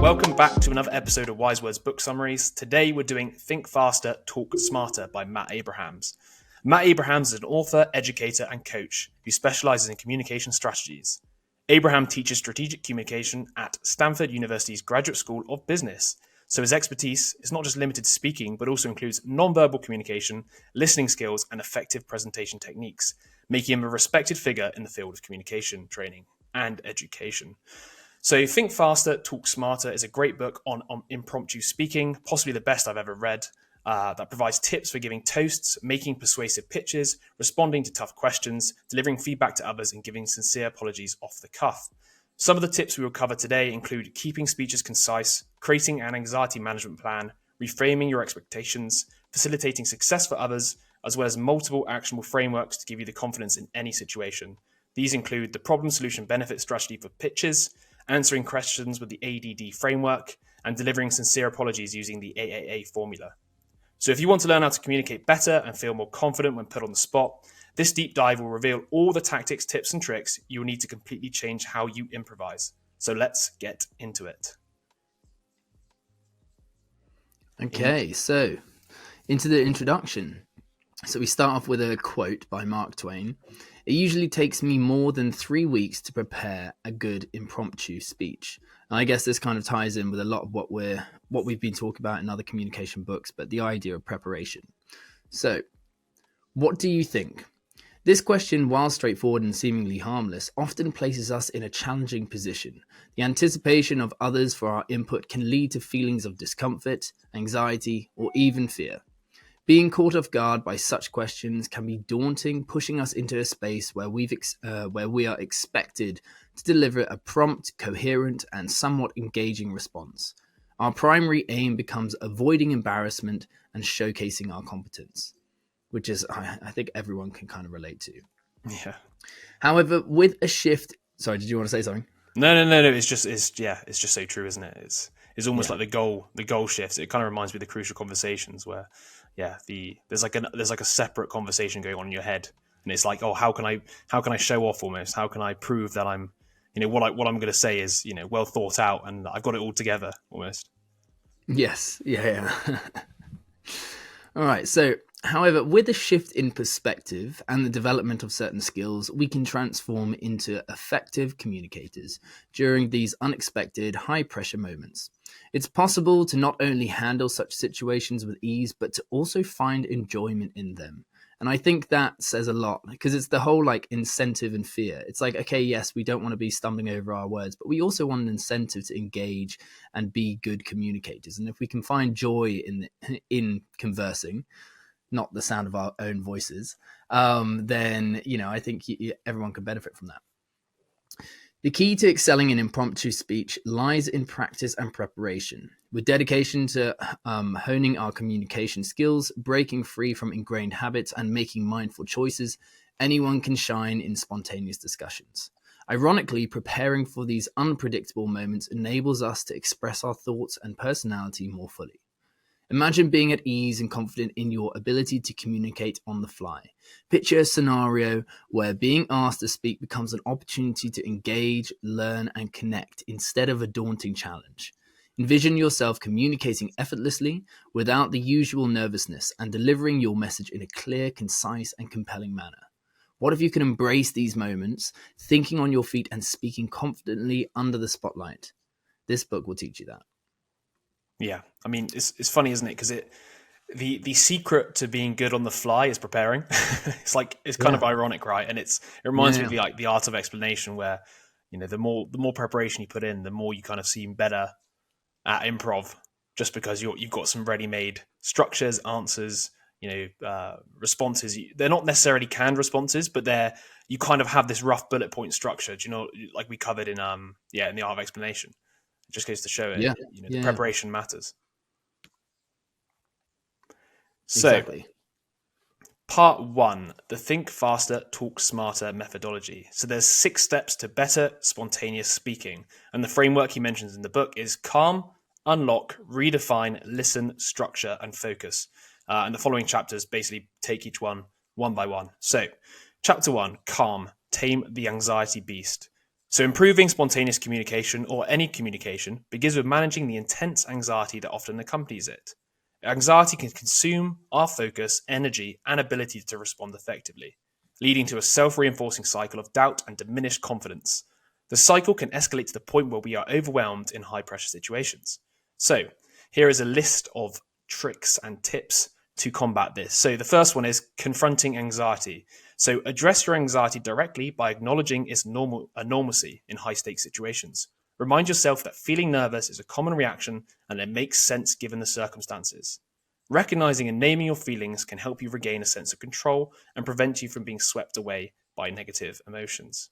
Welcome back to another episode of Wise Words Book Summaries. Today we're doing Think Faster, Talk Smarter by Matt Abrahams. Matt Abrahams is an author, educator, and coach who specializes in communication strategies. Abraham teaches strategic communication at Stanford University's Graduate School of Business. So his expertise is not just limited to speaking, but also includes nonverbal communication, listening skills, and effective presentation techniques, making him a respected figure in the field of communication training and education. So Think Faster, Talk Smarter is a great book on impromptu speaking, possibly the best I've ever read, that provides tips for giving toasts, making persuasive pitches, responding to tough questions, delivering feedback to others, and giving sincere apologies off the cuff. Some of the tips we will cover today include keeping speeches concise, creating an anxiety management plan, reframing your expectations, facilitating success for others, as well as multiple actionable frameworks to give you the confidence in any situation. These include the problem solution benefit strategy for pitches, answering questions with the ADD framework, and delivering sincere apologies using the AAA formula. So if you want to learn how to communicate better and feel more confident when put on the spot, this deep dive will reveal all the tactics, tips, and tricks you will need to completely change how you improvise. So let's get into it. Okay, so into the introduction. So we start off with a quote by Mark Twain. It usually takes me more than 3 weeks to prepare a good impromptu speech. And I guess this kind of ties in with a lot of what we've been talking about in other communication books, but the idea of preparation. So, what do you think? This question, while straightforward and seemingly harmless, often places us in a challenging position. The anticipation of others for our input can lead to feelings of discomfort, anxiety, or even fear. Being caught off guard by such questions can be daunting, pushing us into a space where we are expected to deliver a prompt, coherent, and somewhat engaging response. Our primary aim becomes avoiding embarrassment and showcasing our competence, which is, I think everyone can kind of relate to. Yeah. However, with a shift... Sorry, did you want to say something? No. It's just so true, isn't it? It's almost like the goal shifts. It kind of reminds me of the crucial conversations where, there's like a separate conversation going on in your head, and it's like, oh, how can I show off almost? How can I prove that I'm, what I'm going to say is, well thought out and I've got it all together almost. Yes. Yeah. All right. So, however, with a shift in perspective and the development of certain skills, we can transform into effective communicators during these unexpected, high-pressure moments. It's possible to not only handle such situations with ease, but to also find enjoyment in them. And I think that says a lot, because it's the whole incentive and fear. It's like, okay, yes, we don't want to be stumbling over our words, but we also want an incentive to engage and be good communicators. And if we can find joy in conversing, not the sound of our own voices, then, I think everyone can benefit from that. The key to excelling in impromptu speech lies in practice and preparation. With dedication to honing our communication skills, breaking free from ingrained habits, and making mindful choices, anyone can shine in spontaneous discussions. Ironically, preparing for these unpredictable moments enables us to express our thoughts and personality more fully. Imagine being at ease and confident in your ability to communicate on the fly. Picture a scenario where being asked to speak becomes an opportunity to engage, learn, and connect instead of a daunting challenge. Envision yourself communicating effortlessly without the usual nervousness and delivering your message in a clear, concise, and compelling manner. What if you can embrace these moments, thinking on your feet and speaking confidently under the spotlight? This book will teach you that. Yeah, I mean, it's funny, isn't it? Because the secret to being good on the fly is preparing. It's kind of ironic, right? And it reminds me of the art of explanation, where the more preparation you put in, the more you kind of seem better at improv, just because you've got some ready-made structures, answers, responses. They're not necessarily canned responses, but you kind of have this rough bullet point structure. Like we covered in the art of explanation. It just goes to show it. The preparation matters. So, exactly. Part 1, the Think Faster, Talk Smarter methodology. So there's 6 steps to better spontaneous speaking. And the framework he mentions in the book is calm, unlock, redefine, listen, structure, and focus. And the following chapters basically take each one by one. So, chapter 1, calm, tame the anxiety beast. So improving spontaneous communication, or any communication, begins with managing the intense anxiety that often accompanies it. Anxiety can consume our focus, energy, and ability to respond effectively, leading to a self-reinforcing cycle of doubt and diminished confidence. The cycle can escalate to the point where we are overwhelmed in high-pressure situations. So, here is a list of tricks and tips to combat this. So, the first one is confronting anxiety. So, address your anxiety directly by acknowledging its normalcy in high-stakes situations. Remind yourself that feeling nervous is a common reaction and it makes sense given the circumstances. Recognizing and naming your feelings can help you regain a sense of control and prevent you from being swept away by negative emotions.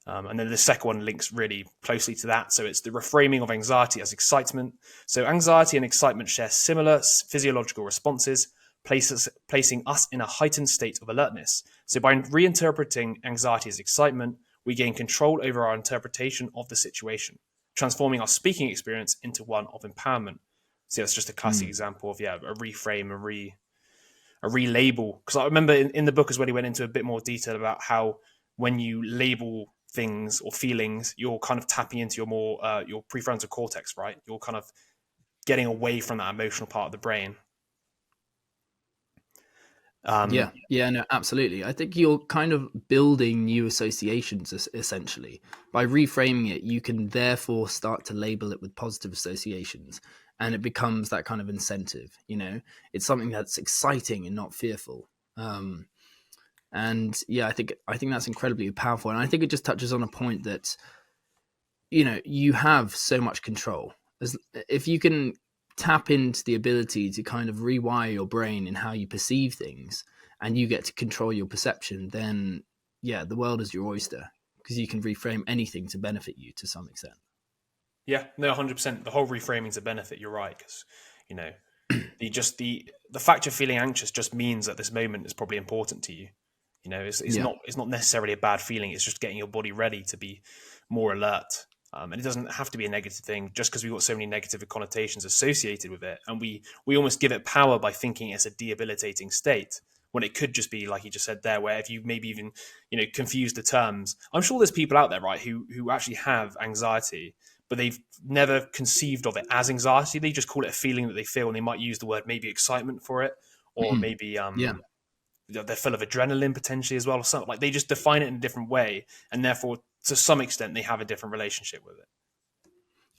And then the second one links really closely to that. So it's the reframing of anxiety as excitement. So anxiety and excitement share similar physiological responses, placing us in a heightened state of alertness. So by reinterpreting anxiety as excitement, we gain control over our interpretation of the situation, transforming our speaking experience into one of empowerment. So that's just a classic example of a reframe, a relabel. Because I remember in the book as well, he went into a bit more detail about how when you label things or feelings, you're kind of tapping into your prefrontal cortex, right? You're kind of getting away from that emotional part of the brain. No, absolutely. I think you're kind of building new associations essentially. By reframing it, you can therefore start to label it with positive associations, and it becomes that kind of incentive. It's something that's exciting and not fearful. And yeah, I think that's incredibly powerful, and I think it just touches on a point that you have so much control. If you can tap into the ability to kind of rewire your brain in how you perceive things, and you get to control your perception, then the world is your oyster, because you can reframe anything to benefit you to some extent. Yeah, no, 100%. The whole reframing is a benefit. You're right, because the fact you're feeling anxious just means that this moment is probably important to you. It's not necessarily a bad feeling. It's just getting your body ready to be more alert. And it doesn't have to be a negative thing just because we've got so many negative connotations associated with it. And we almost give it power by thinking it's a debilitating state, when it could just be, like you just said there, where if you maybe even, confuse the terms. I'm sure there's people out there, right, who actually have anxiety, but they've never conceived of it as anxiety. They just call it a feeling that they feel, and they might use the word maybe excitement for it, or maybe they're full of adrenaline potentially as well, or something. Like, they just define it in a different way, and therefore to some extent they have a different relationship with it.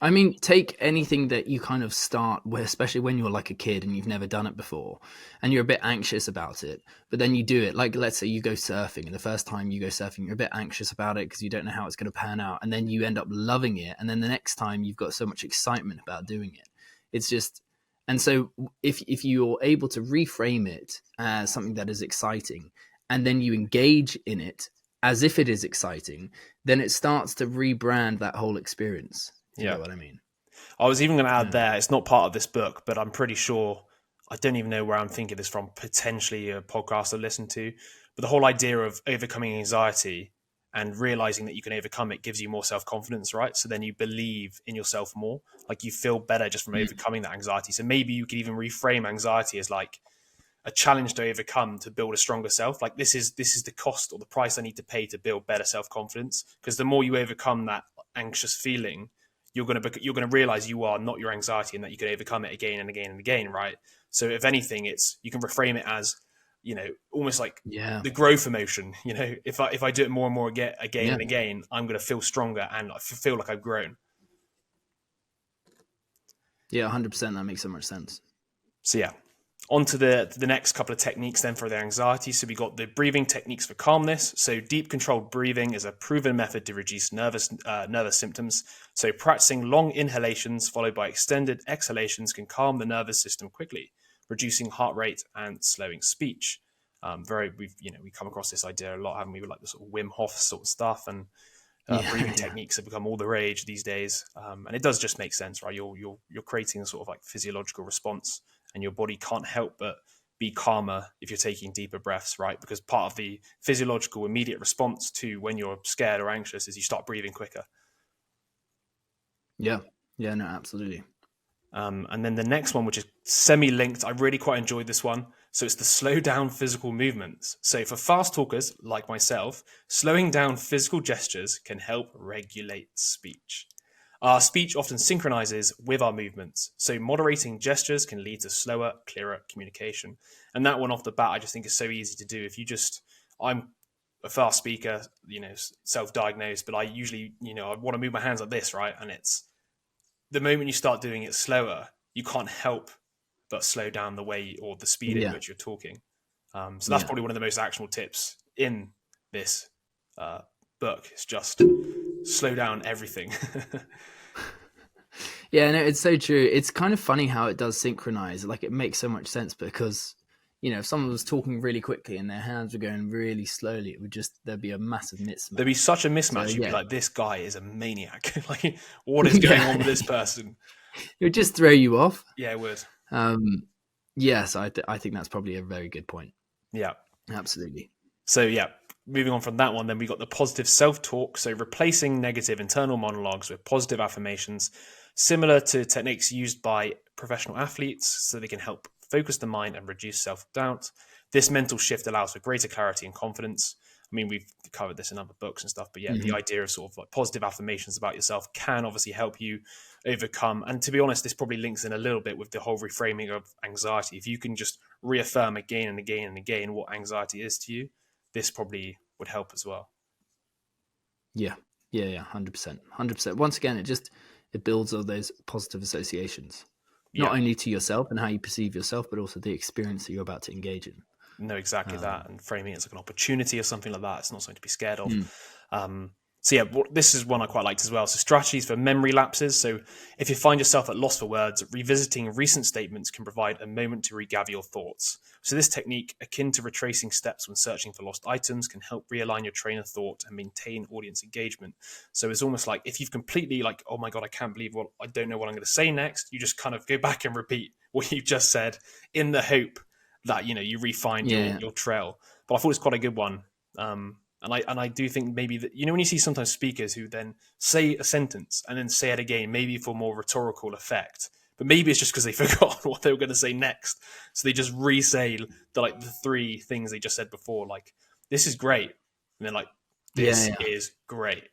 I mean, take anything that you kind of start with, especially when you're like a kid and you've never done it before and you're a bit anxious about it, but then you do it. Like, let's say you go surfing, and the first time you go surfing, you're a bit anxious about it because you don't know how it's going to pan out. And then you end up loving it. And then the next time you've got so much excitement about doing it. It's just, and so if you're able to reframe it as something that is exciting, and then you engage in it as if it is exciting, then it starts to rebrand that whole experience. You know what I mean? I was even going to add there, it's not part of this book, but I'm pretty sure, I don't even know where I'm thinking this from, potentially a podcast I listened to, but the whole idea of overcoming anxiety and realizing that you can overcome it gives you more self-confidence, right? So then you believe in yourself more, like you feel better just from overcoming that anxiety. So maybe you could even reframe anxiety as like a challenge to overcome to build a stronger self. Like, this is the cost or the price I need to pay to build better self-confidence, because the more you overcome that anxious feeling, you're going to realize you are not your anxiety, and that you can overcome it again and again and again, right? So if anything, you can reframe it as, almost like the growth emotion. If I do it more and more again and again, I'm going to feel stronger and I feel like I've grown. Yeah, 100%. That makes so much sense. So yeah, on to the next couple of techniques then for the anxiety. So we got the breathing techniques for calmness. So deep controlled breathing is a proven method to reduce nervous symptoms. So practicing long inhalations followed by extended exhalations can calm the nervous system quickly, reducing heart rate and slowing speech. We come across this idea a lot, haven't we? With like the sort of Wim Hof sort of stuff, and breathing techniques have become all the rage these days. And it does just make sense, right? You're creating a sort of like physiological response, and your body can't help but be calmer if you're taking deeper breaths, right? Because part of the physiological immediate response to when you're scared or anxious is you start breathing quicker. Yeah, no, absolutely. And then the next one, which is semi-linked, I really quite enjoyed this one. So it's the slow down physical movements. So for fast talkers like myself, slowing down physical gestures can help regulate speech. Our speech often synchronizes with our movements, so moderating gestures can lead to slower, clearer communication. And that one off the bat, I just think is so easy to do. I'm a fast speaker, self-diagnosed, but I usually, I want to move my hands like this, right? And it's the moment you start doing it slower, you can't help but slow down the way or the speed at which you're talking. So that's probably one of the most actionable tips in this book. It's just slow down everything. Yeah, no, it's so true. It's kind of funny how it does synchronize. Like, it makes so much sense because, if someone was talking really quickly and their hands were going really slowly, there'd be a massive mismatch. There'd be such a mismatch. So, you'd be like, this guy is a maniac. Like, what is going on with this person? It would just throw you off. Yeah, it would. Yes, I think that's probably a very good point. Yeah. Absolutely. So, moving on from that one, then we got the positive self-talk. So replacing negative internal monologues with positive affirmations, similar to techniques used by professional athletes, so they can help focus the mind and reduce self-doubt. This mental shift allows for greater clarity and confidence. I mean, we've covered this in other books and stuff, but the idea of sort of like positive affirmations about yourself can obviously help you overcome. And to be honest, this probably links in a little bit with the whole reframing of anxiety. If you can just reaffirm again and again and again what anxiety is to you, this probably would help as well. Yeah, 100%. Once again, it builds all those positive associations, not only to yourself and how you perceive yourself, but also the experience that you're about to engage in. No, exactly that. And framing it as like an opportunity or something like that. It's not something to be scared of. So this is one I quite liked as well. So strategies for memory lapses. So if you find yourself at loss for words, revisiting recent statements can provide a moment to regather your thoughts. So this technique, akin to retracing steps when searching for lost items, can help realign your train of thought and maintain audience engagement. So it's almost like if you've completely like, oh my God, I don't know what I'm going to say next. You just kind of go back and repeat what you just said in the hope that, you refine your trail. But I thought it was quite a good one. And I do think maybe that, when you see sometimes speakers who then say a sentence and then say it again, maybe for more rhetorical effect, but maybe it's just because they forgot what they were going to say next. So they just re-say the three things they just said before, like, this is great. And they're like, this is great.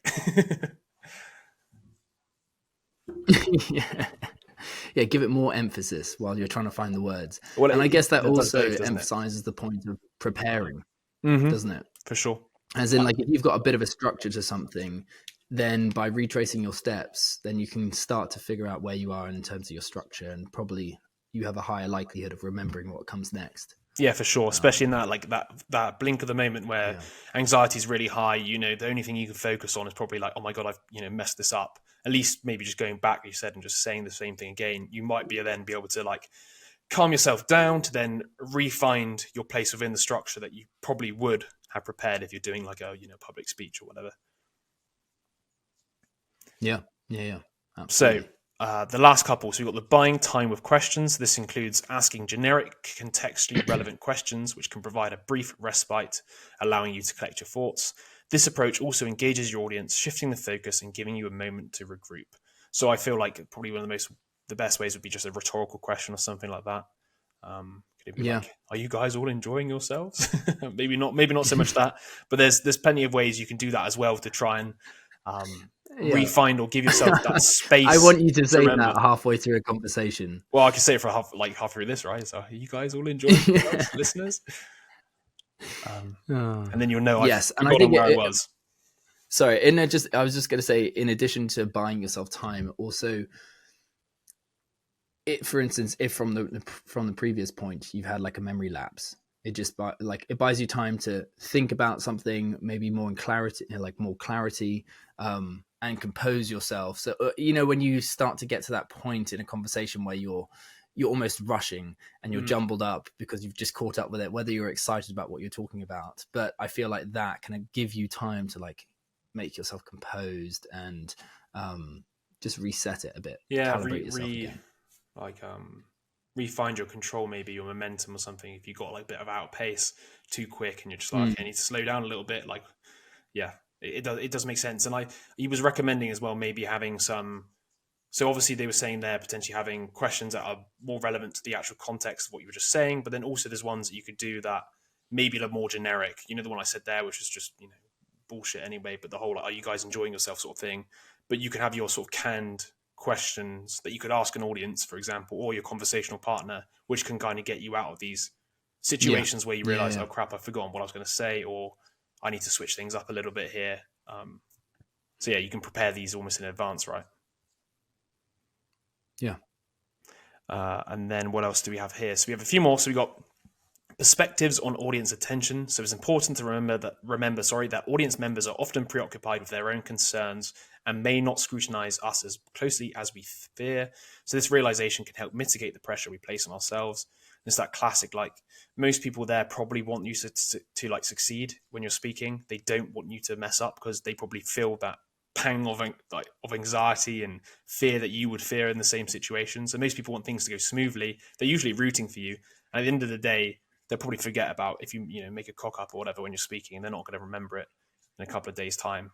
Yeah, give it more emphasis while you're trying to find the words. Well, and I guess that also emphasizes the point of preparing, doesn't it? For sure. As in, like, if you've got a bit of a structure to something, then by retracing your steps, then you can start to figure out where you are in terms of your structure, and probably you have a higher likelihood of remembering what comes next. Yeah, for sure. Especially in that blink of the moment where anxiety is really high. The only thing you can focus on is probably like, oh my God, I've messed this up. At least maybe just going back, you said, and just saying the same thing again, you might be able to like calm yourself down to then re-find your place within the structure that you probably would have prepared if you're doing like a public speech or whatever. Yeah. Absolutely. So the last couple, so we've got the buying time with questions. This includes asking generic, contextually relevant questions, which can provide a brief respite, allowing you to collect your thoughts. This approach also engages your audience, shifting the focus and giving you a moment to regroup. So I feel like probably one of the best ways would be just a rhetorical question or something like that. Could it be like, are you guys all enjoying yourselves? maybe not so much that, but there's plenty of ways you can do that as well to try and refine or give yourself that space. I want you to say that halfway through a conversation. Well, I can say it for half through this, right? So, are you guys all enjoying yourselves, listeners? And then you'll know I've forgotten where I was. Sorry, I was just going to say, in addition to buying yourself time, also, for instance, if from the previous point you've had like a memory lapse, it buys you time to think about something, maybe more clarity, and compose yourself. So when you start to get to that point in a conversation where you're almost rushing and you're jumbled up because you've just caught up with it, whether you're excited about what you're talking about. But I feel like that can give you time to like make yourself composed and just reset it a bit. Calibrate yourself again. Refind your control, maybe your momentum or something. If you got like a bit of out of too quick and you're just like, okay, I need to slow down a little bit. Like, it does make sense. And he was recommending as well, maybe having some So obviously they were saying there potentially having questions that are more relevant to the actual context of what you were just saying, but then also there's ones that you could do that maybe are more generic. You know, the one I said there, which is just, bullshit anyway, but the whole, like, are you guys enjoying yourself sort of thing. But you can have your sort of canned questions that you could ask an audience, for example, or your conversational partner, which can kind of get you out of these situations where you realize, oh crap, I've forgotten what I was going to say, or I need to switch things up a little bit here. So yeah, you can prepare these almost in advance, right? Yeah. And then what else do we have here? So we have a few more. So we got perspectives on audience attention. So it's important to remember that audience members are often preoccupied with their own concerns and may not scrutinize us as closely as we fear. So this realization can help mitigate the pressure we place on ourselves. It's that classic, like, most people there probably want you to like succeed when you're speaking. They don't want you to mess up because they probably feel that pang of anxiety and fear that you would fear in the same situation. So most people want things to go smoothly. They're usually rooting for you. And at the end of the day, they'll probably forget about if you make a cock up or whatever when you're speaking, and they're not going to remember it in a couple of days' time.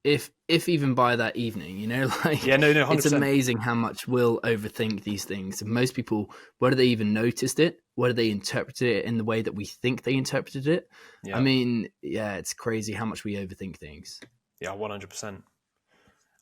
If even by that evening, like, yeah, no, 100%. It's amazing how much we'll overthink these things. And most people, whether they even noticed it, whether they interpreted it in the way that we think they interpreted it. Yeah. I mean, yeah, it's crazy how much we overthink things. Yeah, 100%.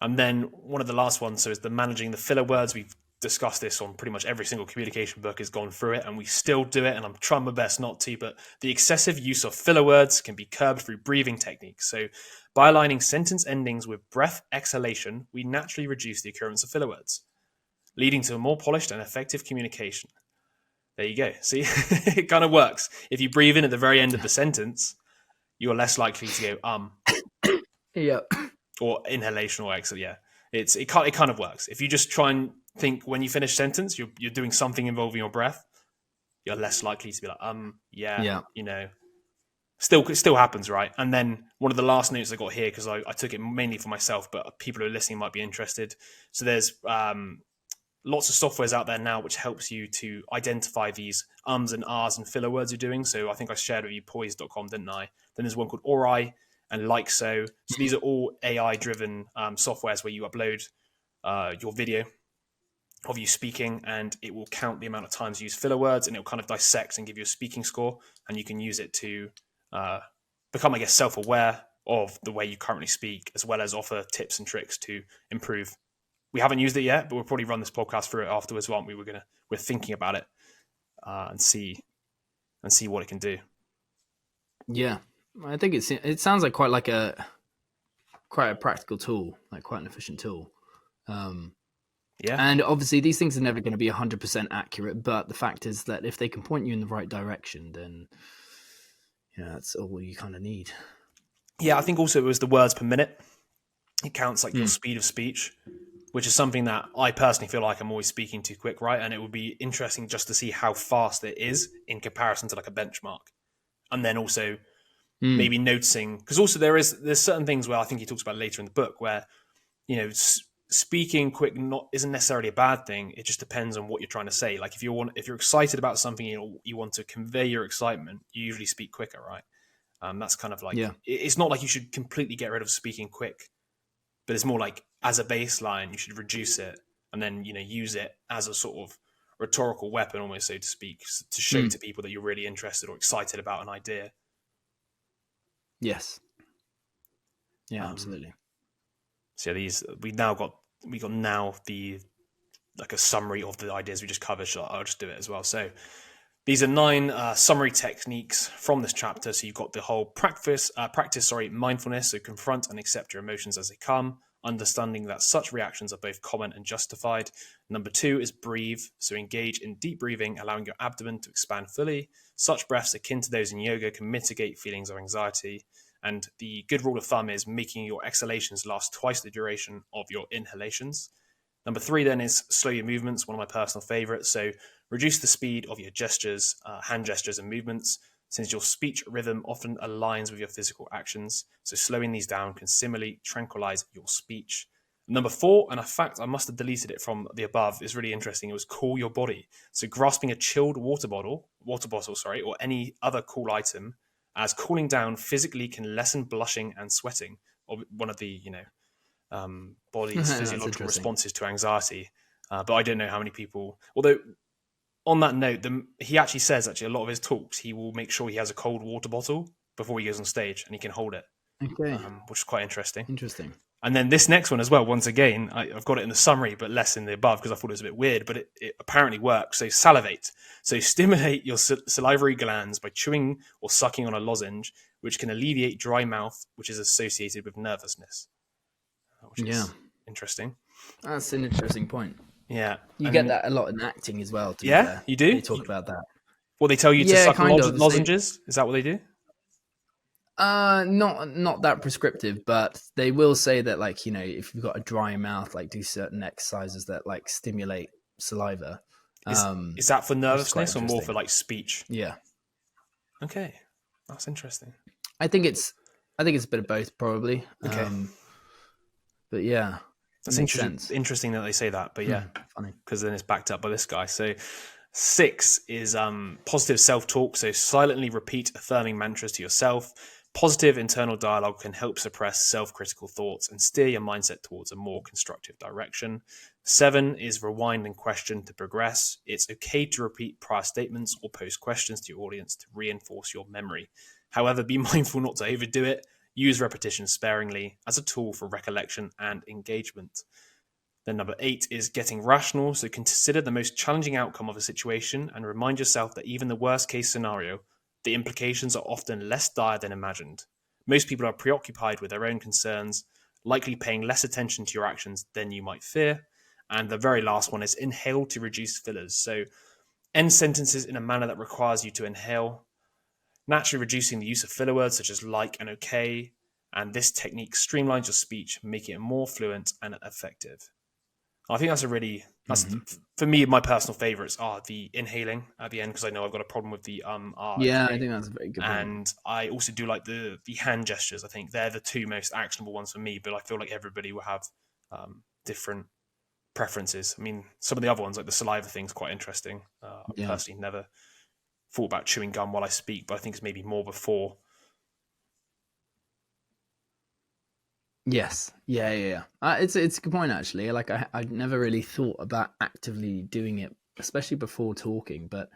And then one of the last ones, so is the managing the filler words. We've discussed this on pretty much every single communication book has gone through it, and we still do it, and I'm trying my best not to, but the excessive use of filler words can be curbed through breathing techniques. So by aligning sentence endings with breath exhalation, we naturally reduce the occurrence of filler words, leading to a more polished and effective communication. There you go. See, it kind of works. If you breathe in at the very end of the sentence, you're less likely to go yeah, or inhalation or exhale. Yeah, it kind of works. If you just try and think when you finish a sentence, you're doing something involving your breath, you're less likely to be like, Still happens, right? And then one of the last notes I got here, because I took it mainly for myself, but people who are listening might be interested. So there's lots of softwares out there now which helps you to identify these ums and ahs and filler words you're doing. So I think I shared with you poise.com, didn't I? Then there's one called Ori and Like So. So these are all AI-driven softwares where you upload your video of you speaking, and it will count the amount of times you use filler words, and it will kind of dissect and give you a speaking score, and you can use it to become, I guess, self-aware of the way you currently speak, as well as offer tips and tricks to improve. We haven't used it yet, but we'll probably run this podcast through it afterwards, aren't we? We're thinking about it and see what it can do. Yeah, I think it sounds like quite a practical tool, like quite an efficient tool. Yeah, and obviously these things are never going to be 100% accurate, but the fact is that if they can point you in the right direction, then that's all you kind of need. Yeah, I think also it was the words per minute. It counts like your speed of speech, which is something that I personally feel like I'm always speaking too quick, right? And it would be interesting just to see how fast it is in comparison to like a benchmark. And then also maybe noticing, because also there's certain things where I think he talks about later in the book where, speaking quick isn't necessarily a bad thing. It just depends on what you're trying to say. Like if you're excited about something, you want to convey your excitement, you usually speak quicker, right? That's kind of like, it's not like you should completely get rid of speaking quick, but it's more like as a baseline, you should reduce it and then, use it as a sort of rhetorical weapon, almost, so to speak, to show to people that you're really interested or excited about an idea. Yes. Yeah, absolutely. So we got now like a summary of the ideas we just covered. So I'll just do it as well. So these are 9 summary techniques from this chapter. So you've got the whole practice, mindfulness. So confront and accept your emotions as they come, understanding that such reactions are both common and justified. Number 2 is breathe. So engage in deep breathing, allowing your abdomen to expand fully. Such breaths akin to those in yoga can mitigate feelings of anxiety. And the good rule of thumb is making your exhalations last twice the duration of your inhalations. Number 3 then is slow your movements, one of my personal favorites. So reduce the speed of your gestures, hand gestures and movements, since your speech rhythm often aligns with your physical actions. So slowing these down can similarly tranquilize your speech. Number 4, and in fact, I must have deleted it from the above, is really interesting. It was cool your body. So grasping a chilled water bottle, or any other cool item, as cooling down physically can lessen blushing and sweating. Or one of the, body's That's physiological interesting. responses to anxiety. But I don't know how many people. Although on that note, he actually says a lot of his talks he will make sure he has a cold water bottle before he goes on stage and he can hold it, Okay, which is quite interesting. interesting. And then this next one as well, once again, I've got it in the summary, but less in the above because I thought it was a bit weird, but it apparently works. So salivate. So stimulate your salivary glands by chewing or sucking on a lozenge, which can alleviate dry mouth, which is associated with nervousness, which is interesting. That's an interesting point. Yeah. You get that a lot in acting as well, to be Yeah, fair. you do? They talk about that. Well, they tell you to suck on kind of. lozenges? Is that what they do? Not that prescriptive, but they will say that, like, you know, if you've got a dry mouth, like, do certain exercises that like stimulate saliva. Is that for nervousness or more for like speech? Yeah. Okay, that's interesting. I think it's a bit of both, probably. Okay. But yeah, that's interesting that they say that. But yeah, funny, because then it's backed up by this guy. So 6 is positive self-talk. So silently repeat affirming mantras to yourself. Positive internal dialogue can help suppress self-critical thoughts and steer your mindset towards a more constructive direction. 7 is rewind and question to progress. It's okay to repeat prior statements or pose questions to your audience to reinforce your memory. However, be mindful not to overdo it. Use repetition sparingly as a tool for recollection and engagement. Then number 8 is getting rational. So consider the most challenging outcome of a situation and remind yourself that even the worst case scenario, the implications are often less dire than imagined. Most people are preoccupied with their own concerns, likely paying less attention to your actions than you might fear. And the very last one is inhale to reduce fillers. So end sentences in a manner that requires you to inhale, naturally reducing the use of filler words such as like and okay. And this technique streamlines your speech, making it more fluent and effective. I think for me, my personal favorites are the inhaling at the end, because I know I've got a problem with the Yeah, I think that's a very good point. And I also do like the hand gestures. I think they're the two most actionable ones for me, but I feel like everybody will have different preferences. I mean, some of the other ones, like the saliva thing, is quite interesting. I personally never thought about chewing gum while I speak, but I think it's maybe more before. Yes. Yeah. It's a good point, actually. Like, I never really thought about actively doing it, especially before talking. But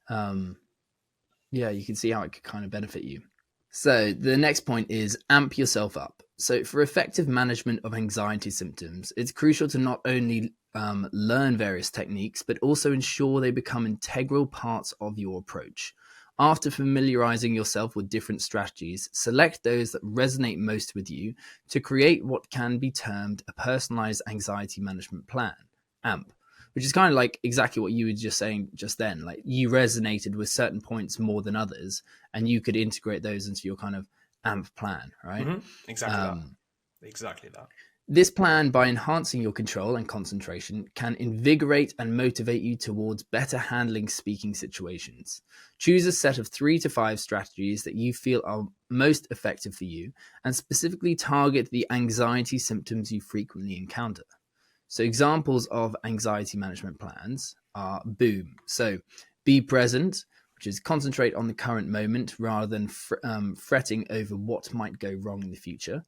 yeah, you can see how it could kind of benefit you. So the next point is amp yourself up. So for effective management of anxiety symptoms, it's crucial to not only learn various techniques, but also ensure they become integral parts of your approach. After familiarizing yourself with different strategies, select those that resonate most with you to create what can be termed a personalized anxiety management plan, AMP, which is kind of like exactly what you were just saying just then. Like, you resonated with certain points more than others, and you could integrate those into your kind of AMP plan, right? Mm-hmm. Exactly that. This plan, by enhancing your control and concentration, can invigorate and motivate you towards better handling speaking situations. Choose a set of 3 to 5 strategies that you feel are most effective for you, and specifically target the anxiety symptoms you frequently encounter. So examples of anxiety management plans are BOOM. So be present, which is concentrate on the current moment rather than fretting over what might go wrong in the future.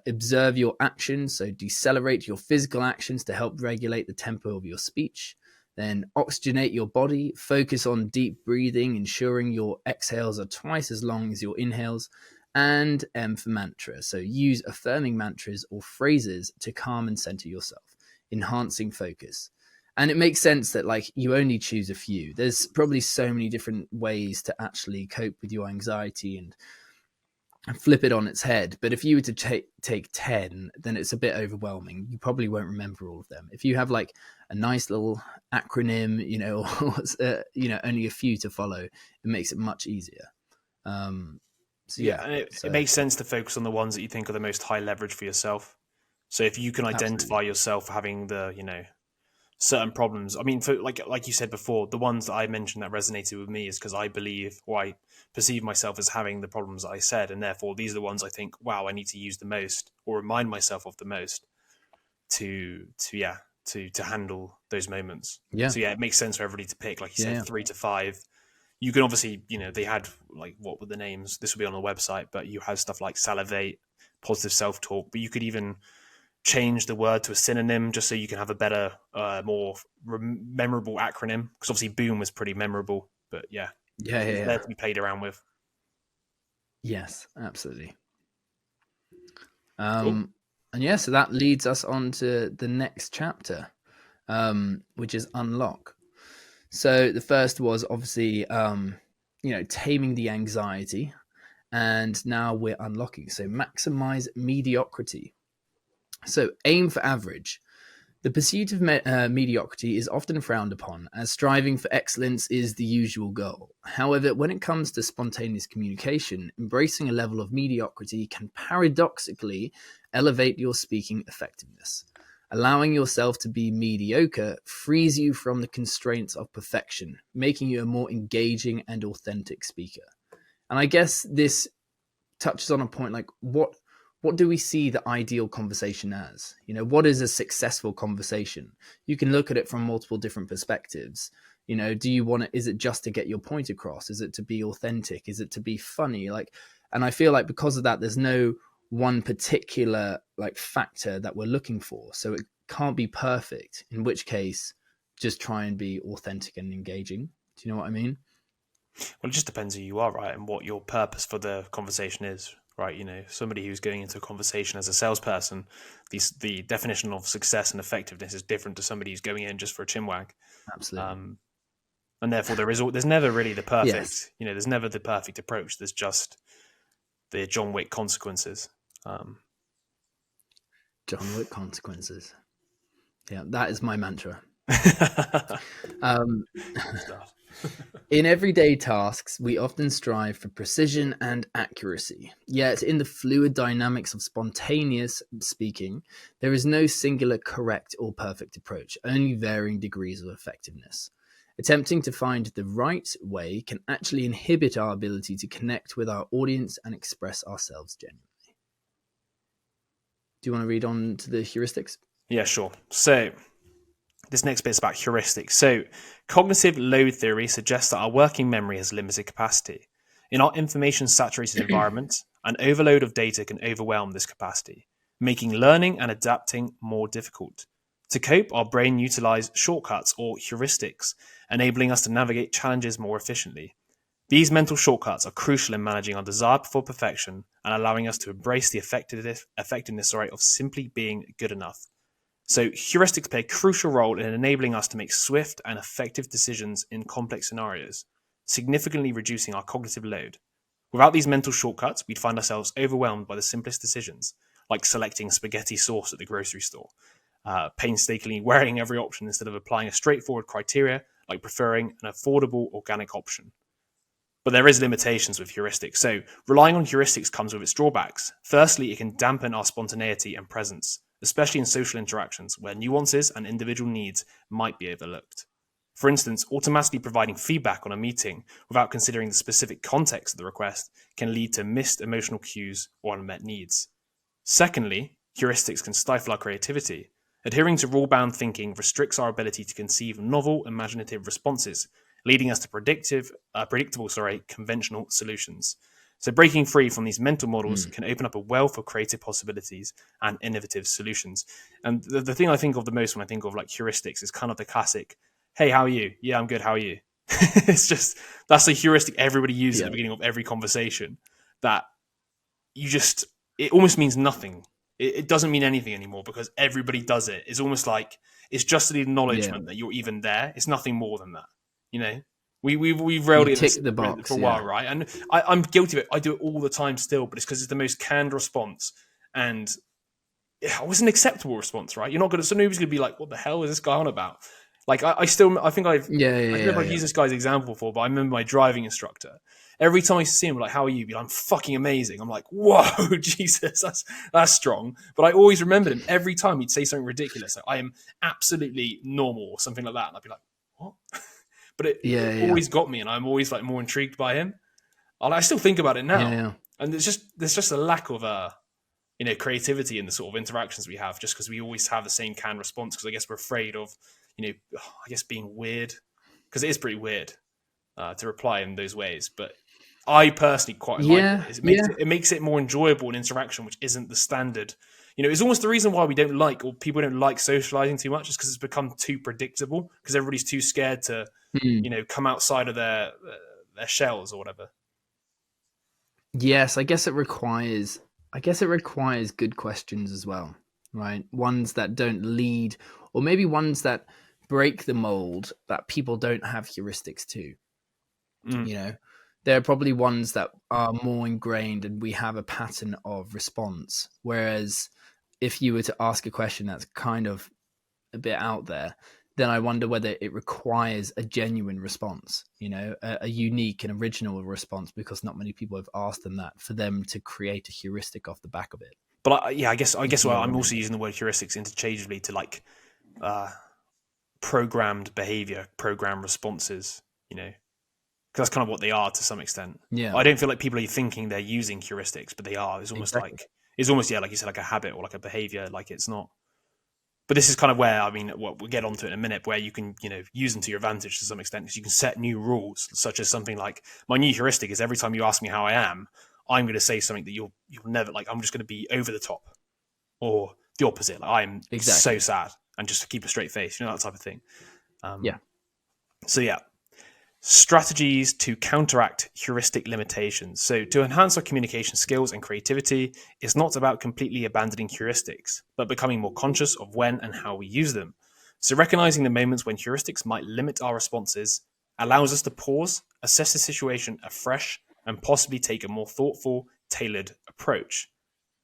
Observe your actions, so decelerate your physical actions to help regulate the tempo of your speech. Then oxygenate your body, focus on deep breathing, ensuring your exhales are twice as long as your inhales. And M for mantra, so use affirming mantras or phrases to calm and center yourself, enhancing focus. And it makes sense that, like, you only choose a few. There's probably so many different ways to actually cope with your anxiety and flip it on its head. But if you were to take 10, then it's a bit overwhelming. You probably won't remember all of them. If you have like a nice little acronym, or only a few to follow, it makes it much easier. It makes sense to focus on the ones that you think are the most high leverage for yourself. So if you can identify yourself having the, certain problems. I mean, for like you said before, the ones that I mentioned that resonated with me is because I believe, or I perceive myself as having the problems that I said, and therefore these are the ones I think, wow, I need to use the most or remind myself of the most to handle those moments. Yeah. So it makes sense for everybody to pick, like you said, 3 to 5. You can obviously, they had like, what were the names? This will be on the website, but you have stuff like salivate, positive self-talk, but you could even change the word to a synonym just so you can have a better, more memorable acronym. Because obviously boom was pretty memorable, but yeah, it's there to be played around with. Yes, absolutely. Cool. And yeah, so that leads us on to the next chapter, which is unlock. So the first was obviously, taming the anxiety, and now we're unlocking. So maximize mediocrity. So aim for average. The pursuit of mediocrity is often frowned upon, as striving for excellence is the usual goal. However, when it comes to spontaneous communication, embracing a level of mediocrity can paradoxically elevate your speaking effectiveness. Allowing yourself to be mediocre frees you from the constraints of perfection, making you a more engaging and authentic speaker. And I guess this touches on a point like what do we see the ideal conversation as? What is a successful conversation? You can look at it from multiple different perspectives. Do you want it? Is it just to get your point across? Is it to be authentic? Is it to be funny? And I feel like because of that, there's no one particular factor that we're looking for. So it can't be perfect, in which case just try and be authentic and engaging. Do you know what I mean? Well, it just depends who you are, right? And what your purpose for the conversation is, right? Somebody who's going into a conversation as a salesperson, the definition of success and effectiveness is different to somebody who's going in just for a chinwag. Absolutely. And therefore there's never really the perfect, Yes. There's never the perfect approach. There's just the John Wick consequences. John Wick consequences. Yeah, that is my mantra. In everyday tasks, we often strive for precision and accuracy. Yet, in the fluid dynamics of spontaneous speaking, there is no singular correct or perfect approach, only varying degrees of effectiveness. Attempting to find the right way can actually inhibit our ability to connect with our audience and express ourselves genuinely. Do you want to read on to the heuristics? Yeah, sure. So this next bit is about heuristics. So cognitive load theory suggests that our working memory has limited capacity. In our information-saturated environment, an overload of data can overwhelm this capacity, making learning and adapting more difficult. To cope, our brain utilizes shortcuts or heuristics, enabling us to navigate challenges more efficiently. These mental shortcuts are crucial in managing our desire for perfection and allowing us to embrace the effectiveness of simply being good enough. So heuristics play a crucial role in enabling us to make swift and effective decisions in complex scenarios, significantly reducing our cognitive load. Without these mental shortcuts, we'd find ourselves overwhelmed by the simplest decisions, like selecting spaghetti sauce at the grocery store, painstakingly weighing every option instead of applying a straightforward criteria, like preferring an affordable organic option. But there is limitations with heuristics. So relying on heuristics comes with its drawbacks. Firstly, it can dampen our spontaneity and presence, especially in social interactions where nuances and individual needs might be overlooked. For instance, automatically providing feedback on a meeting without considering the specific context of the request can lead to missed emotional cues or unmet needs. Secondly, heuristics can stifle our creativity. Adhering to rule-bound thinking restricts our ability to conceive novel, imaginative responses, leading us to predictable, conventional solutions. So breaking free from these mental models can open up a wealth of creative possibilities and innovative solutions. And the thing I think of the most when I think of heuristics is kind of the classic, hey, how are you? Yeah, I'm good. How are you? It's just, that's the heuristic everybody uses at the beginning of every conversation, that it almost means nothing. It doesn't mean anything anymore because everybody does it. It's almost like it's just the acknowledgement that you're even there. It's nothing more than that. We've railed it tick the box for a while, right? And I'm guilty of it. I do it all the time still, but it's because it's the most canned response, and it was an acceptable response, right? You're not gonna. So nobody's gonna be like, "What the hell is this guy on about?" I don't know if I've used this guy's example before, but I remember my driving instructor. Every time I see him, like, "How are you?" He'd be like, "I'm fucking amazing." I'm like, "Whoa, Jesus, that's strong." But I always remembered him every time he'd say something ridiculous, like, "I am absolutely normal" or something like that, and I'd be like, "What?" But it always got me, and I'm always more intrigued by him. I still think about it now, and there's just a lack of creativity in the sort of interactions we have, just because we always have the same canned response. Because I guess we're afraid of being weird, because it is pretty weird to reply in those ways. But I personally quite like it. It makes it more enjoyable in interaction, which isn't the standard. it's almost the reason why we don't like, or people don't like socializing too much, is because it's become too predictable, because everybody's too scared to, come outside of their shells or whatever. Yes, I guess it requires good questions as well, right? Ones that don't lead, or maybe ones that break the mold that people don't have heuristics to. There are probably ones that are more ingrained and we have a pattern of response. Whereas if you were to ask a question that's kind of a bit out there, then I wonder whether it requires a genuine response, a unique and original response, because not many people have asked them that, for them to create a heuristic off the back of it. But I guess I'm also using the word heuristics interchangeably to like programmed behavior, programmed responses, because that's kind of what they are to some extent. Yeah. I don't feel like people are thinking they're using heuristics, but they are. It's almost like you said, like a habit or like a behavior. Like it's not. But this is kind of where, we'll get onto it in a minute, where you can, use them to your advantage to some extent, because you can set new rules, such as something like, my new heuristic is every time you ask me how I am, I'm going to say something that you'll never, like, I'm just going to be over the top, or the opposite. Like, I'm so sad, and just to keep a straight face, that type of thing. So yeah. Strategies to counteract heuristic limitations. So to enhance our communication skills and creativity, it's not about completely abandoning heuristics, but becoming more conscious of when and how we use them. So recognizing the moments when heuristics might limit our responses allows us to pause, assess the situation afresh, and possibly take a more thoughtful, tailored approach.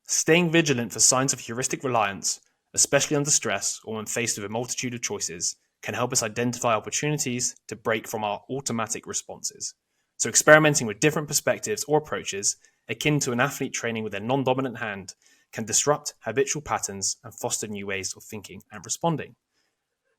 Staying vigilant for signs of heuristic reliance, especially under stress or when faced with a multitude of choices, can help us identify opportunities to break from our automatic responses. So experimenting with different perspectives or approaches, akin to an athlete training with their non-dominant hand, can disrupt habitual patterns and foster new ways of thinking and responding.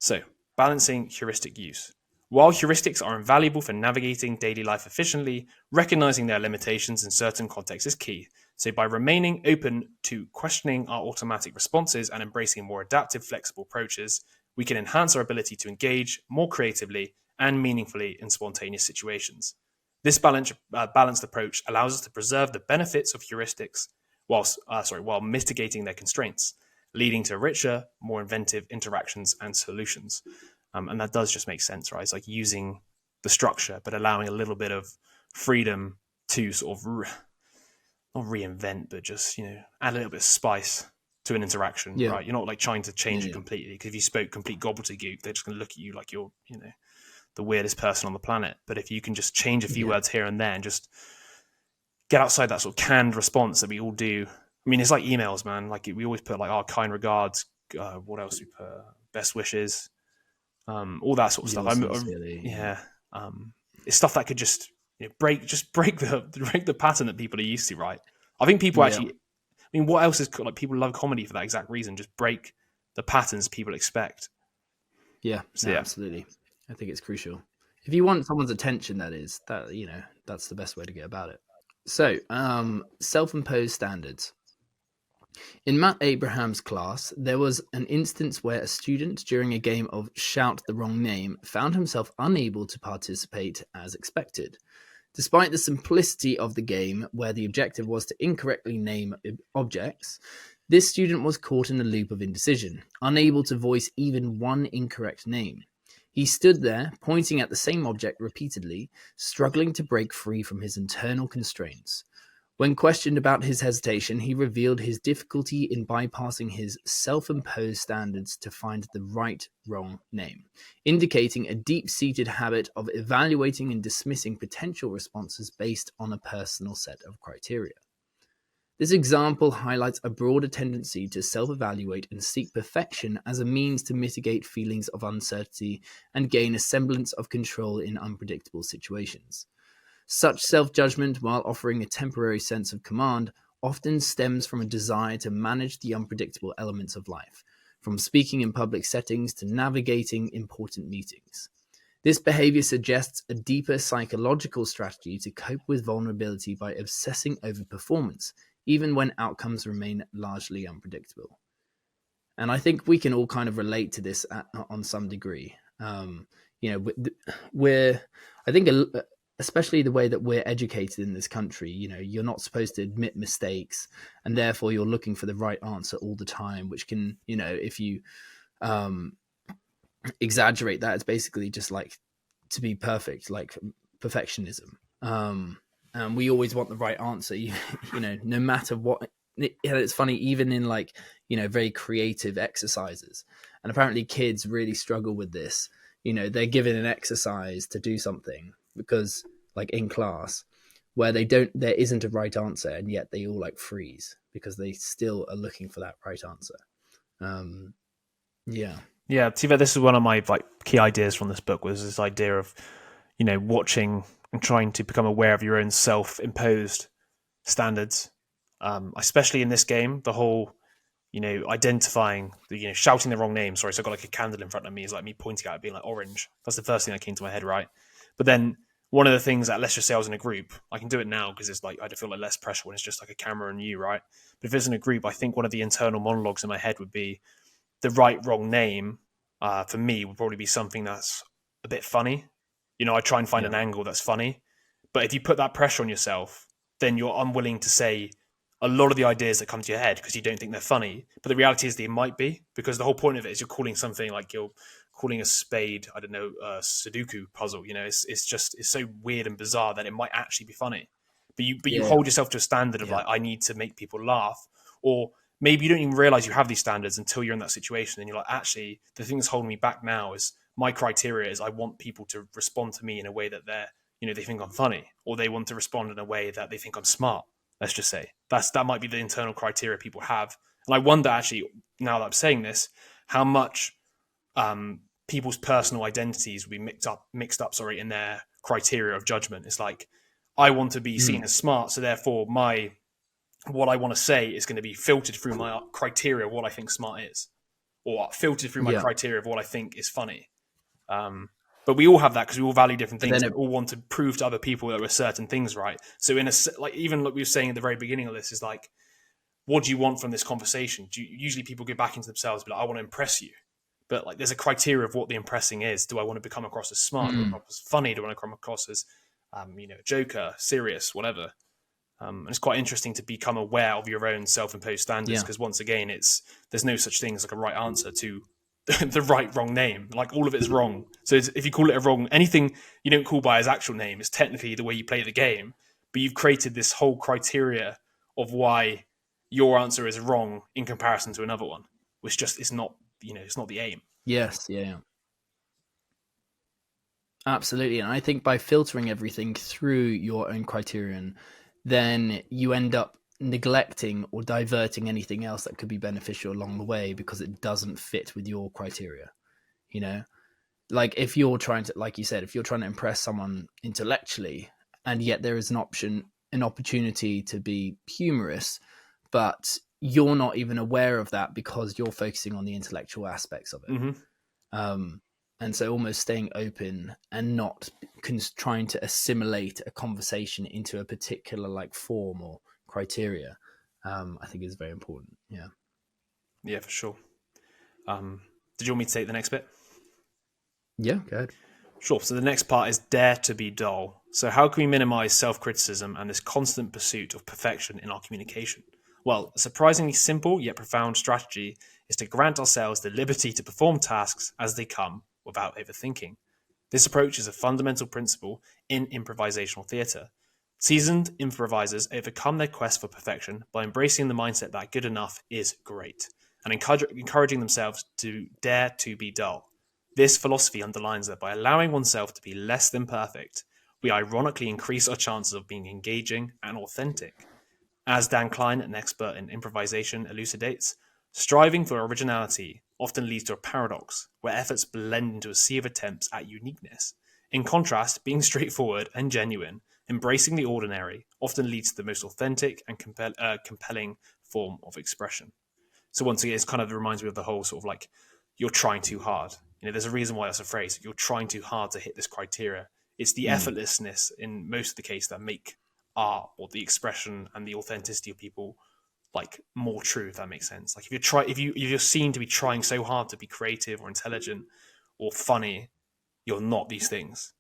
So, balancing heuristic use. While heuristics are invaluable for navigating daily life efficiently, recognizing their limitations in certain contexts is key. So by remaining open to questioning our automatic responses and embracing more adaptive, flexible approaches, we can enhance our ability to engage more creatively and meaningfully in spontaneous situations. This balanced approach allows us to preserve the benefits of heuristics while mitigating their constraints, leading to richer, more inventive interactions and solutions. And that does just make sense, right? It's like using the structure, but allowing a little bit of freedom to sort of not reinvent, but just, add a little bit of spice to an interaction, right? You're not like trying to change it completely, because if you spoke complete gobbledygook, they're just going to look at you like you're, the weirdest person on the planet. But if you can just change a few words here and there and just get outside that sort of canned response that we all do. It's like emails, man. Like we always put like our kind regards. What else we put? Best wishes. All that sort of stuff. It's stuff that could just break the pattern that people are used to, right? I think people actually. What else is like? People love comedy for that exact reason. Just break the patterns people expect. Absolutely. I think it's crucial. If you want someone's attention, that's the best way to get about it. So, self-imposed standards. In Matt Abraham's class, there was an instance where a student, during a game of Shout the Wrong Name, found himself unable to participate as expected. Despite the simplicity of the game, where the objective was to incorrectly name objects, this student was caught in a loop of indecision, unable to voice even one incorrect name. He stood there, pointing at the same object repeatedly, struggling to break free from his internal constraints. When questioned about his hesitation, he revealed his difficulty in bypassing his self-imposed standards to find the right wrong name, indicating a deep-seated habit of evaluating and dismissing potential responses based on a personal set of criteria. This example highlights a broader tendency to self-evaluate and seek perfection as a means to mitigate feelings of uncertainty and gain a semblance of control in unpredictable situations. Such self-judgment, while offering a temporary sense of command, often stems from a desire to manage the unpredictable elements of life, from speaking in public settings to navigating important meetings. This behavior suggests a deeper psychological strategy to cope with vulnerability by obsessing over performance, even when outcomes remain largely unpredictable. And I think we can all kind of relate to this on some degree. I think a especially the way that we're educated in this country, you're not supposed to admit mistakes, and therefore you're looking for the right answer all the time, which can, if you exaggerate that, it's basically just like to be perfect, like perfectionism. And we always want the right answer, no matter what. It's funny, even in like, very creative exercises. And apparently kids really struggle with this. They're given an exercise to do something because like in class where there isn't a right answer, and yet they all like freeze because they still are looking for that right answer. Yeah, Tiva, this is one of my like key ideas from this book, was this idea of, watching and trying to become aware of your own self-imposed standards. Especially in this game, the whole, identifying, shouting the wrong name. Sorry, so I've got like a candle in front of me, is like me pointing out it being like orange. That's the first thing that came to my head, right? But then one of the things that, let's just say I was in a group, I can do it now because it's like I feel like less pressure when it's just like a camera and you, right? But if it's in a group, I think one of the internal monologues in my head would be the right wrong name. For me, would probably be something that's a bit funny. I try and find an angle that's funny. But if you put that pressure on yourself, then you're unwilling to say a lot of the ideas that come to your head because you don't think they're funny. But the reality is they might be, because the whole point of it is you're calling something like you're calling a spade, I don't know, a Sudoku puzzle. It's so weird and bizarre that it might actually be funny. But you hold yourself to a standard of like, I need to make people laugh. Or maybe you don't even realize you have these standards until you're in that situation. And you're like, actually, the thing that's holding me back now is my criteria is I want people to respond to me in a way that they think I'm funny, or they want to respond in a way that they think I'm smart. Let's just say that might be the internal criteria people have. And I wonder, actually, now that I'm saying this, how much people's personal identities will be mixed up in their criteria of judgment. It's like, I want to be seen as smart, so therefore what I want to say is going to be filtered through my criteria of what I think smart is, or filtered through my criteria of what I think is funny. But we all have that because we all value different things. We all want to prove to other people that we're certain things, right? So even like we were saying at the very beginning of this, is like, what do you want from this conversation? Usually people go back into themselves and be like, I want to impress you. But like, there's a criteria of what the impressing is. Do I want to become across as smart? Do I want to come across as funny? Do I want to come across as, joker, serious, whatever? And it's quite interesting to become aware of your own self-imposed standards, because once again, there's no such thing as like a right answer to the right wrong name. Like, all of it is wrong. So if you call it a wrong, anything you don't call by his actual name is technically the way you play the game, but you've created this whole criteria of why your answer is wrong in comparison to another one, which just is not, it's not the aim. Yes, absolutely. And I think by filtering everything through your own criterion, then you end up neglecting or diverting anything else that could be beneficial along the way because it doesn't fit with your criteria. Like if you're trying to, like you said, if you're trying to impress someone intellectually, and yet there is an opportunity to be humorous, but you're not even aware of that because you're focusing on the intellectual aspects of it. And so almost staying open and not trying to assimilate a conversation into a particular like form or criteria, I think is very important. Yeah, for sure. Did you want me to take the next bit? Yeah, go ahead. Sure. So the next part is dare to be dull. So how can we minimize self-criticism and this constant pursuit of perfection in our communication? Well, a surprisingly simple yet profound strategy is to grant ourselves the liberty to perform tasks as they come without overthinking. This approach is a fundamental principle in improvisational theatre. Seasoned improvisers overcome their quest for perfection by embracing the mindset that good enough is great, and encouraging themselves to dare to be dull. This philosophy underlines that by allowing oneself to be less than perfect, we ironically increase our chances of being engaging and authentic. As Dan Klein, an expert in improvisation, elucidates, striving for originality often leads to a paradox where efforts blend into a sea of attempts at uniqueness. In contrast, being straightforward and genuine, embracing the ordinary, often leads to the most authentic and compelling form of expression. So once again, it kind of reminds me of the whole sort of like, you're trying too hard. There's a reason why that's a phrase. You're trying too hard to hit this criteria. It's the effortlessness in most of the case that make art or the expression and the authenticity of people like more true, if that makes sense. Like if you're seen to be trying so hard to be creative or intelligent or funny, you're not these things.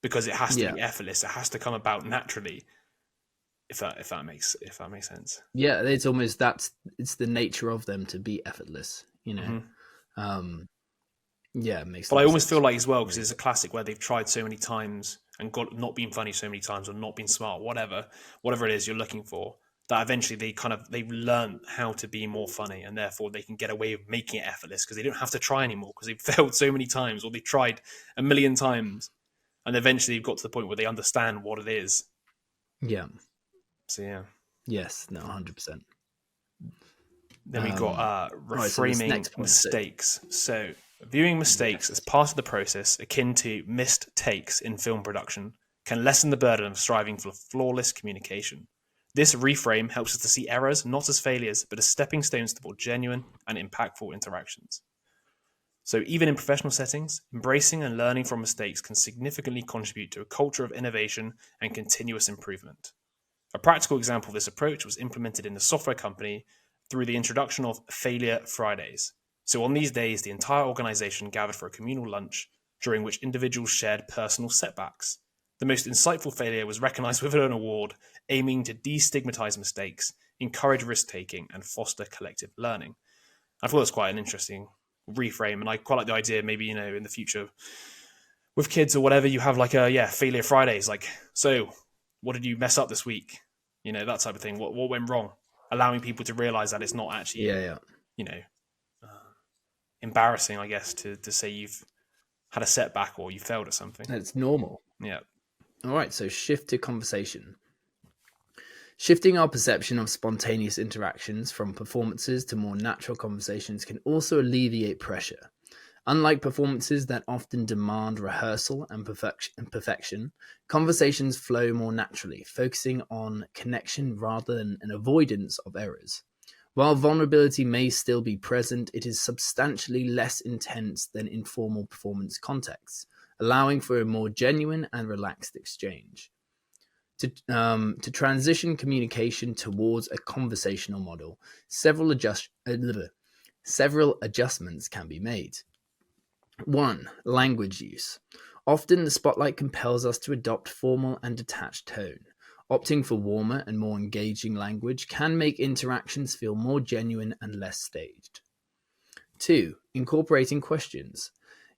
because it has to be effortless. It has to come about naturally. If that makes sense. Yeah, it's almost it's the nature of them to be effortless, you know. Mm-hmm. Yeah, it makes. But I almost feel like as well, because it's a classic where they've tried so many times and got not been funny so many times or not been smart, whatever it is you're looking for, that eventually they've learned how to be more funny, and therefore they can get away with making it effortless because they don't have to try anymore because they've failed so many times or they've tried a million times, and eventually they've got to the point where they understand what it is. Yeah. So yeah. Yes. No. 100%. Then we got reframing mistakes. So viewing mistakes as part of the process, akin to missed takes in film production, can lessen the burden of striving for flawless communication. This reframe helps us to see errors not as failures, but as stepping stones to more genuine and impactful interactions. So even in professional settings, embracing and learning from mistakes can significantly contribute to a culture of innovation and continuous improvement. A practical example of this approach was implemented in a software company through the introduction of Failure Fridays. So on these days, the entire organization gathered for a communal lunch, during which individuals shared personal setbacks. The most insightful failure was recognized with an award, aiming to destigmatize mistakes, encourage risk-taking, and foster collective learning. I thought it was quite an interesting reframe, and I quite like the idea, maybe, in the future with kids or whatever, you have like Failure Fridays. Like, so what did you mess up this week? That type of thing. What went wrong? Allowing people to realize that it's not actually, embarrassing, I guess, to say you've had a setback or you failed at something. It's normal. Yeah. All right. So shift to conversation. Shifting our perception of spontaneous interactions from performances to more natural conversations can also alleviate pressure. Unlike performances that often demand rehearsal and perfection, conversations flow more naturally, focusing on connection rather than an avoidance of errors. While vulnerability may still be present, it is substantially less intense than informal performance contexts, allowing for a more genuine and relaxed exchange. To transition communication towards a conversational model, several adjustments can be made. 1. Language use. Often the spotlight compels us to adopt formal and detached tone. Opting for warmer and more engaging language can make interactions feel more genuine and less staged. 2. Incorporating questions.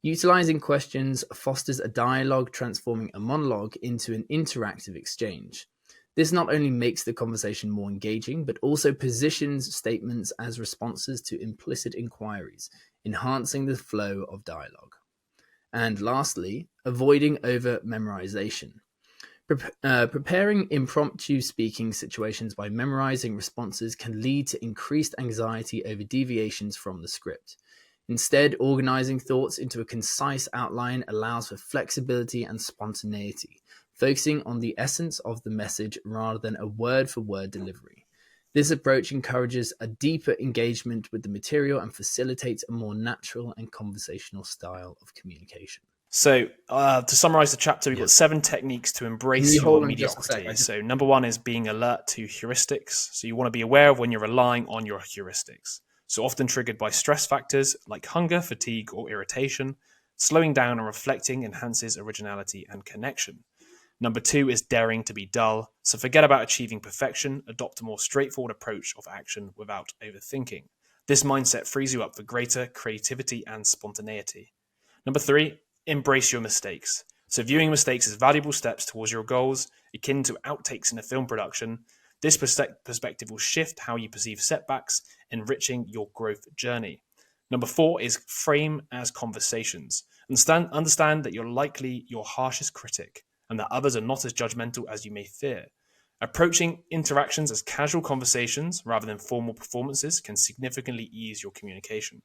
Utilizing questions fosters a dialogue, transforming a monologue into an interactive exchange. This not only makes the conversation more engaging, but also positions statements as responses to implicit inquiries, enhancing the flow of dialogue. And lastly, avoiding over-memorization. Preparing impromptu speaking situations by memorizing responses can lead to increased anxiety over deviations from the script. Instead, organizing thoughts into a concise outline allows for flexibility and spontaneity, focusing on the essence of the message rather than a word-for-word delivery. This approach encourages a deeper engagement with the material and facilitates a more natural and conversational style of communication. So, to summarize the chapter, we've got 7 techniques to embrace your mediocrity. So, number 1 is being alert to heuristics. So, you want to be aware of when you're relying on your heuristics. So, often triggered by stress factors like hunger, fatigue, or irritation, slowing down and reflecting enhances originality and connection. Number 2 is daring to be dull. So, forget about achieving perfection, adopt a more straightforward approach of action without overthinking. This mindset frees you up for greater creativity and spontaneity. Number 3, embrace your mistakes. So viewing mistakes as valuable steps towards your goals, akin to outtakes in a film production, this perspective will shift how you perceive setbacks, enriching your growth journey. Number 4 is frame as conversations. Understand that you're likely your harshest critic and that others are not as judgmental as you may fear. Approaching interactions as casual conversations rather than formal performances can significantly ease your communication.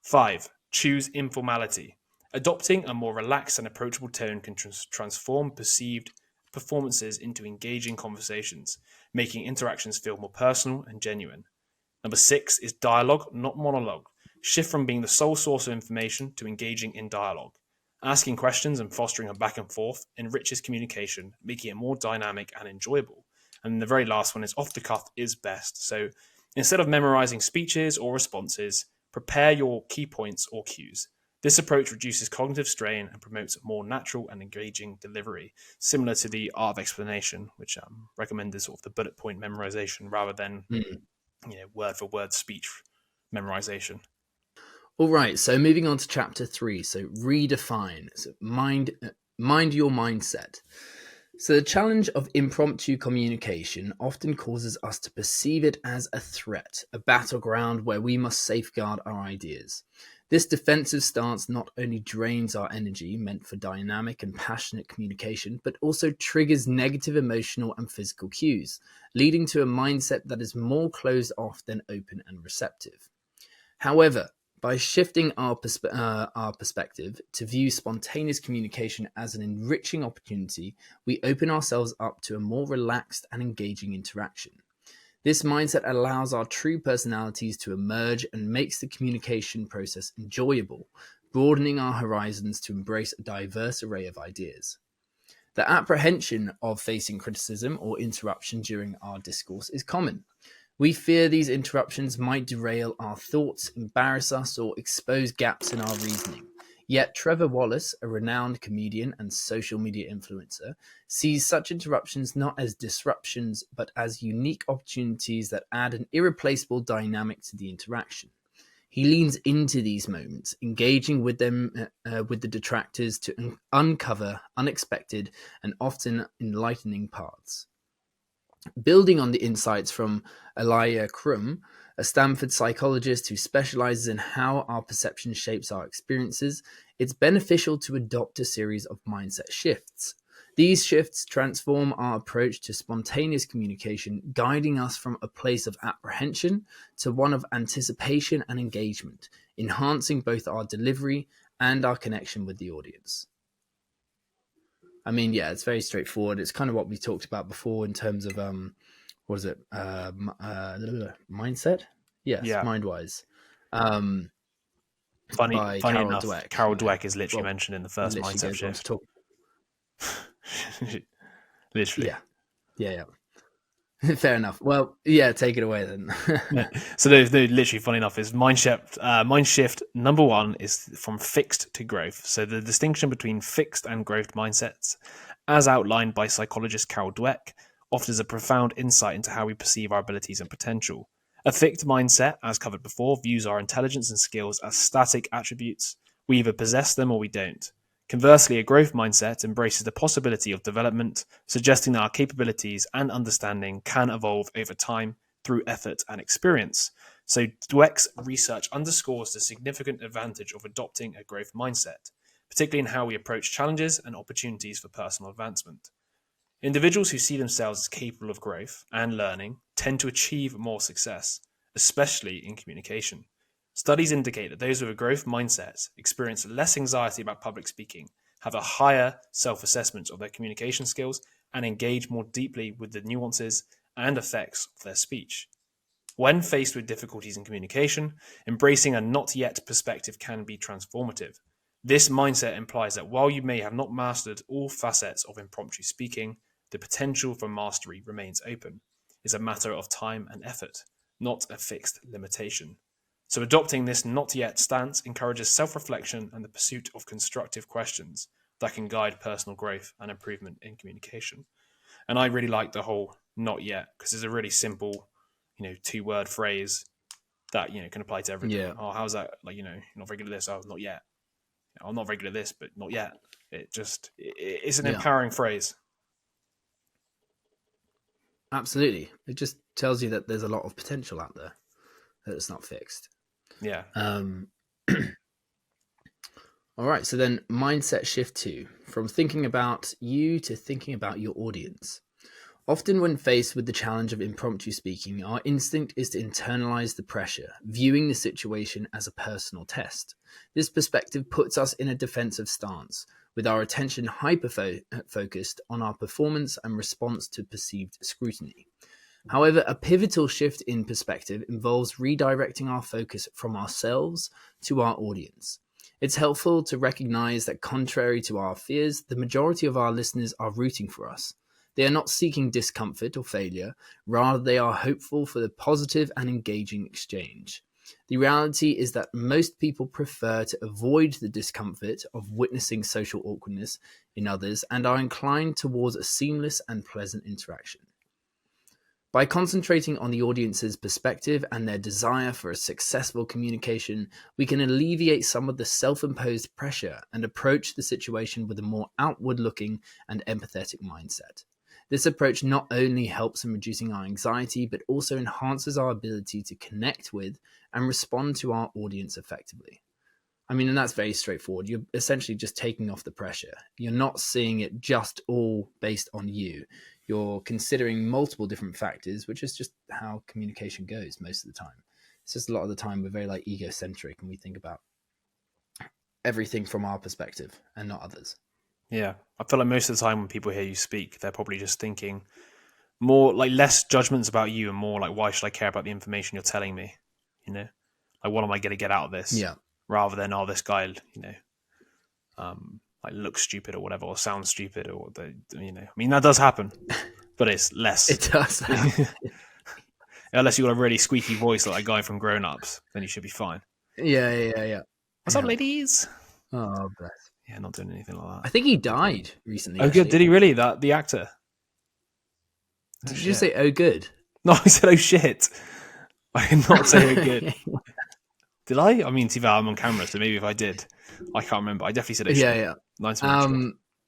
5. Choose informality. Adopting a more relaxed and approachable tone can transform perceived performances into engaging conversations, making interactions feel more personal and genuine. Number 6 is dialogue, not monologue. Shift from being the sole source of information to engaging in dialogue. Asking questions and fostering a back and forth enriches communication, making it more dynamic and enjoyable. And the very last one is off the cuff is best. So instead of memorizing speeches or responses, prepare your key points or cues. This approach reduces cognitive strain and promotes a more natural and engaging delivery, similar to the art of explanation, which recommended sort of the bullet point memorization rather than word for word speech memorization. All right, so moving on to chapter 3. So redefine. So mind your mindset. So the challenge of impromptu communication often causes us to perceive it as a threat, a battleground where we must safeguard our ideas. This defensive stance not only drains our energy meant for dynamic and passionate communication, but also triggers negative emotional and physical cues, leading to a mindset that is more closed off than open and receptive. However, by shifting our perspective to view spontaneous communication as an enriching opportunity, we open ourselves up to a more relaxed and engaging interaction. This mindset allows our true personalities to emerge and makes the communication process enjoyable, broadening our horizons to embrace a diverse array of ideas. The apprehension of facing criticism or interruption during our discourse is common. We fear these interruptions might derail our thoughts, embarrass us, or expose gaps in our reasoning. Yet Trevor Wallace, a renowned comedian and social media influencer, sees such interruptions not as disruptions, but as unique opportunities that add an irreplaceable dynamic to the interaction. He leans into these moments, engaging with them, with the detractors to uncover unexpected and often enlightening paths. Building on the insights from Elia Krum, a Stanford psychologist who specializes in how our perception shapes our experiences, it's beneficial to adopt a series of mindset shifts. These shifts transform our approach to spontaneous communication, guiding us from a place of apprehension to one of anticipation and engagement, enhancing both our delivery and our connection with the audience. I mean, yeah, it's very straightforward. It's kind of what we talked about before in terms of mindset? Yes, Yeah. Mindwise. Funny by Carol enough, Dweck. Carol Dweck is literally mentioned in the first mindset shift. Literally. Yeah. Fair enough. Well, yeah, take it away then. So literally, funny enough, is mind shift number 1 is from fixed to growth. So the distinction between fixed and growth mindsets, as outlined by psychologist Carol Dweck, offers a profound insight into how we perceive our abilities and potential. A fixed mindset, as covered before, views our intelligence and skills as static attributes. We either possess them or we don't. Conversely, a growth mindset embraces the possibility of development, suggesting that our capabilities and understanding can evolve over time through effort and experience. So Dweck's research underscores the significant advantage of adopting a growth mindset, particularly in how we approach challenges and opportunities for personal advancement. Individuals who see themselves as capable of growth and learning tend to achieve more success, especially in communication. Studies indicate that those with a growth mindset experience less anxiety about public speaking, have a higher self-assessment of their communication skills, and engage more deeply with the nuances and effects of their speech. When faced with difficulties in communication, embracing a not yet perspective can be transformative. This mindset implies that while you may have not mastered all facets of impromptu speaking, the potential for mastery remains open. It's a matter of time and effort, not a fixed limitation. So adopting this not yet stance encourages self-reflection and the pursuit of constructive questions that can guide personal growth and improvement in communication. And I really like the whole not yet, because it's a really simple, 2-word phrase that, can apply to everything. Yeah. Oh, how's that? Like, you're not very good at this. Oh, not yet. I'm not very good at this, but not yet. It's an empowering phrase. Absolutely. It just tells you that there's a lot of potential out there, that it's not fixed. Yeah. All right. So then mindset shift 2, from thinking about you to thinking about your audience. Often when faced with the challenge of impromptu speaking, our instinct is to internalize the pressure, viewing the situation as a personal test. This perspective puts us in a defensive stance, with our attention hyper-focused on our performance and response to perceived scrutiny. However, a pivotal shift in perspective involves redirecting our focus from ourselves to our audience. It's helpful to recognize that contrary to our fears, the majority of our listeners are rooting for us. They are not seeking discomfort or failure, rather they are hopeful for the positive and engaging exchange. The reality is that most people prefer to avoid the discomfort of witnessing social awkwardness in others and are inclined towards a seamless and pleasant interaction. By concentrating on the audience's perspective and their desire for a successful communication, we can alleviate some of the self-imposed pressure and approach the situation with a more outward-looking and empathetic mindset. This approach not only helps in reducing our anxiety, but also enhances our ability to connect with and respond to our audience effectively. I mean, and that's very straightforward. You're essentially just taking off the pressure. You're not seeing it just all based on you. You're considering multiple different factors, which is just how communication goes most of the time. It's just a lot of the time we're very like egocentric and we think about everything from our perspective and not others. Yeah. I feel like most of the time when people hear you speak, they're probably just thinking more like less judgments about you and more like, why should I care about the information you're telling me? You know, like, what am I going to get out of this? Yeah. Rather than, oh, this guy, like looks stupid or whatever, or sounds stupid, or I mean, that does happen, but it's less. It does happen. Unless you've got a really squeaky voice like a guy from Grown Ups, then you should be fine. Yeah. What's up, ladies? Oh, bless. Yeah, not doing anything like that. I think he died recently. Oh, good. Did he really? The actor? Did you just say, oh, good? No, I said, oh, shit. I did not say oh, good. Did I? I mean, I'm on camera, so maybe if I did, I can't remember. I definitely said oh, shit. Yeah. Nice.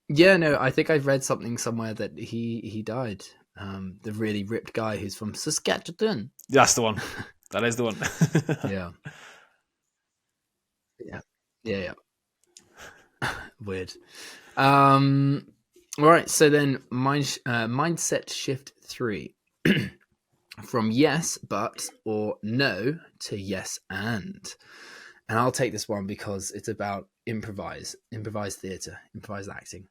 Yeah, no, I think I've read something somewhere that he died. The really ripped guy who's from Saskatchewan. That's the one. That is the one. Yeah. Weird. All right, so then mindset shift 3. From yes, but, or no to yes, and I'll take this one because it's about improvised theatre, improvised acting.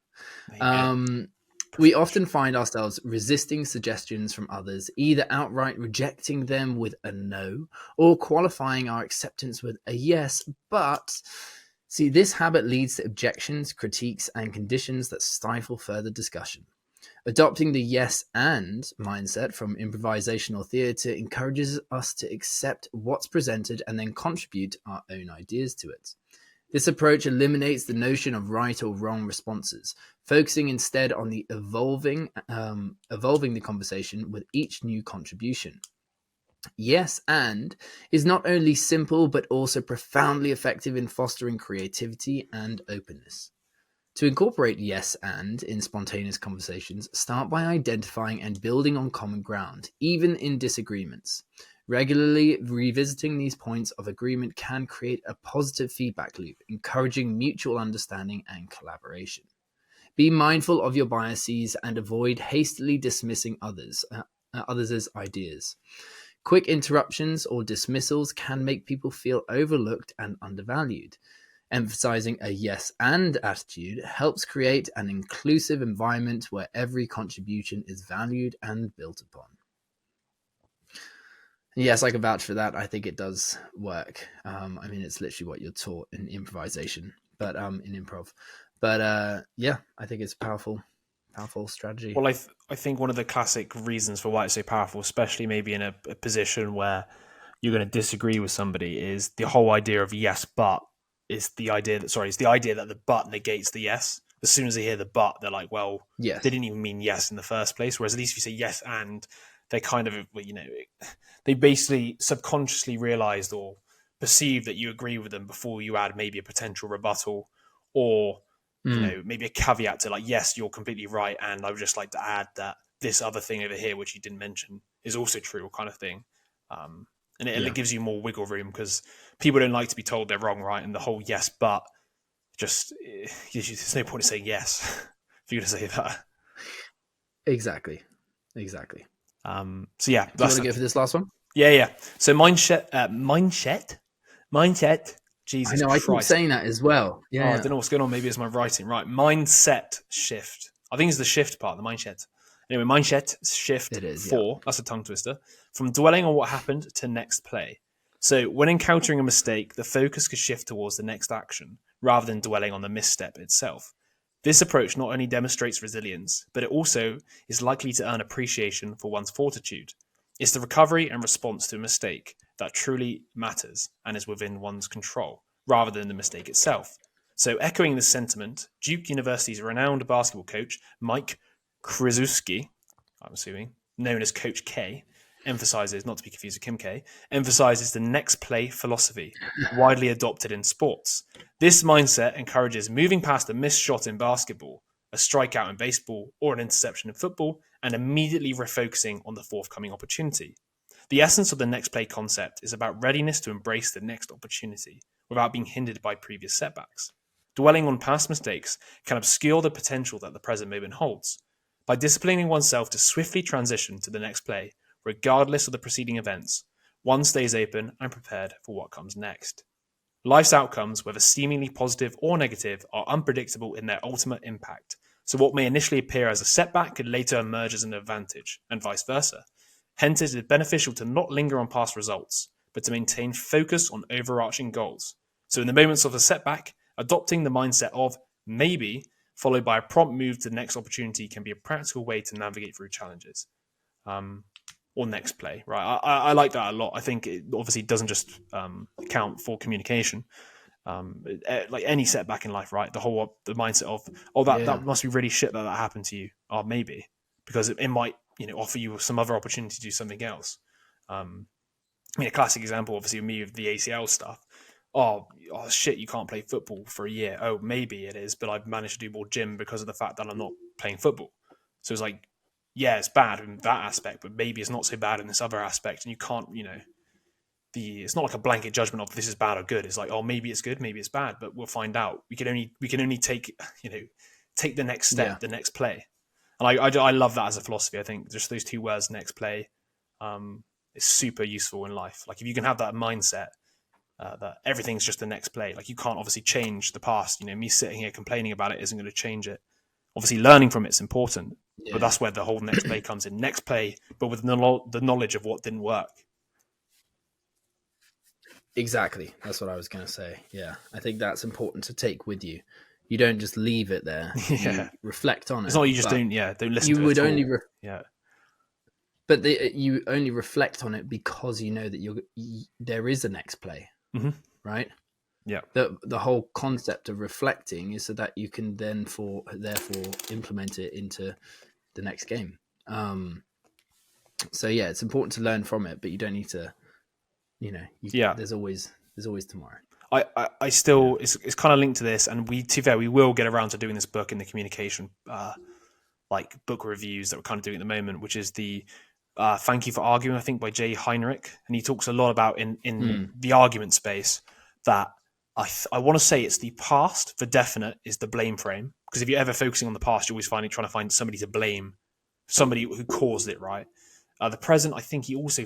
We often find ourselves resisting suggestions from others, either outright rejecting them with a no, or qualifying our acceptance with a yes, but. See, this habit leads to objections, critiques, and conditions that stifle further discussion. Adopting the yes and mindset from improvisational theatre encourages us to accept what's presented and then contribute our own ideas to it. This approach eliminates the notion of right or wrong responses, focusing instead on the evolving the conversation with each new contribution. Yes and is not only simple but also profoundly effective in fostering creativity and openness. To incorporate yes and in spontaneous conversations, start by identifying and building on common ground, even in disagreements. Regularly revisiting these points of agreement can create a positive feedback loop, encouraging mutual understanding and collaboration. Be mindful of your biases and avoid hastily dismissing others' ideas. Quick interruptions or dismissals can make people feel overlooked and undervalued. Emphasizing a yes and attitude helps create an inclusive environment where every contribution is valued and built upon. Yes, I can vouch for that. I think it does work. I mean, it's literally what you're taught in improvisation, but in improv. But yeah, I think it's a powerful strategy. Well, I think one of the classic reasons for why it's so powerful, especially maybe in a position where you're going to disagree with somebody, is the whole idea of yes, but is the idea that the but negates the yes. As soon as they hear the but, they're like, well, yes. They didn't even mean yes in the first place. Whereas at least if you say yes and, they kind of, they basically subconsciously realized or perceive that you agree with them before you add maybe a potential rebuttal or maybe a caveat to like, yes, you're completely right, and I would just like to add that this other thing over here, which you didn't mention, is also true, kind of thing. And it gives you more wiggle room because people don't like to be told they're wrong, right? And the whole yes, but just there's no point in saying yes if you're going to say that. Exactly. So yeah, do you want to go for this last one? Yeah. So mindset. Jesus, I know. Christ. I keep saying that as well. Yeah. I don't know what's going on. Maybe it's my writing. Right. Mindset shift. I think it's the shift part, the mindset. Anyway, mindset shift it is, 4. Yeah. That's a tongue twister. From dwelling on what happened to next play. So when encountering a mistake, the focus could shift towards the next action rather than dwelling on the misstep itself. This approach not only demonstrates resilience, but it also is likely to earn appreciation for one's fortitude. It's the recovery and response to a mistake, that truly matters and is within one's control, rather than the mistake itself. So, echoing this sentiment, Duke University's renowned basketball coach, Mike Krzyzewski, I'm assuming, known as Coach K, emphasizes, not to be confused with Kim K, emphasizes the next play philosophy, widely adopted in sports. This mindset encourages moving past a missed shot in basketball, a strikeout in baseball, or an interception in football, and immediately refocusing on the forthcoming opportunity. The essence of the next play concept is about readiness to embrace the next opportunity without being hindered by previous setbacks. Dwelling on past mistakes can obscure the potential that the present moment holds. By disciplining oneself to swiftly transition to the next play, regardless of the preceding events, one stays open and prepared for what comes next. Life's outcomes, whether seemingly positive or negative, are unpredictable in their ultimate impact, so what may initially appear as a setback could later emerge as an advantage, and vice versa. Hence, it is beneficial to not linger on past results, but to maintain focus on overarching goals. So in the moments of a setback, adopting the mindset of maybe, followed by a prompt move to the next opportunity, can be a practical way to navigate through challenges. Or next play, right? I like that a lot. I think it obviously doesn't just account for communication. Like any setback in life, right? The mindset of that must be really shit that happened to you, or maybe because it might offer you some other opportunity to do something else. I mean, a classic example, obviously, of me with the ACL stuff. Oh shit, you can't play football for a year. Oh, maybe it is, but I've managed to do more gym because of the fact that I'm not playing football. So it's like, yeah, it's bad in that aspect, but maybe it's not so bad in this other aspect. And you can't, it's not like a blanket judgment of this is bad or good. It's like, oh, maybe it's good, maybe it's bad, but we'll find out. We can only take the next step, the next play. And I love that as a philosophy. I think just those two words, next play, is super useful in life. Like if you can have that mindset, that everything's just the next play. Like you can't obviously change the past. Me sitting here complaining about it isn't going to change it. Obviously, learning from it's important, but that's where the whole next play comes in. Next play, but with the knowledge of what didn't work. Exactly. That's what I was going to say. Yeah. I think that's important to take with you. You don't just leave it there. You reflect on it. It's not you just don't listen to it. You would only but you only reflect on it because you know that there is a next play, right? Yeah. The whole concept of reflecting is so that you can therefore implement it into the next game. So yeah, it's important to learn from it, but you don't need to. There's always tomorrow. I still it's kind of linked to this, and we will get around to doing this book in the communication like book reviews that we're kind of doing at the moment, which is the Thank You for Arguing, I think, by Jay Heinrich, and he talks a lot about in the argument space that I want to say it's the past for definite is the blame frame, because if you're ever focusing on the past, you're always trying to find somebody to blame, somebody who caused it, right? The present, I think he also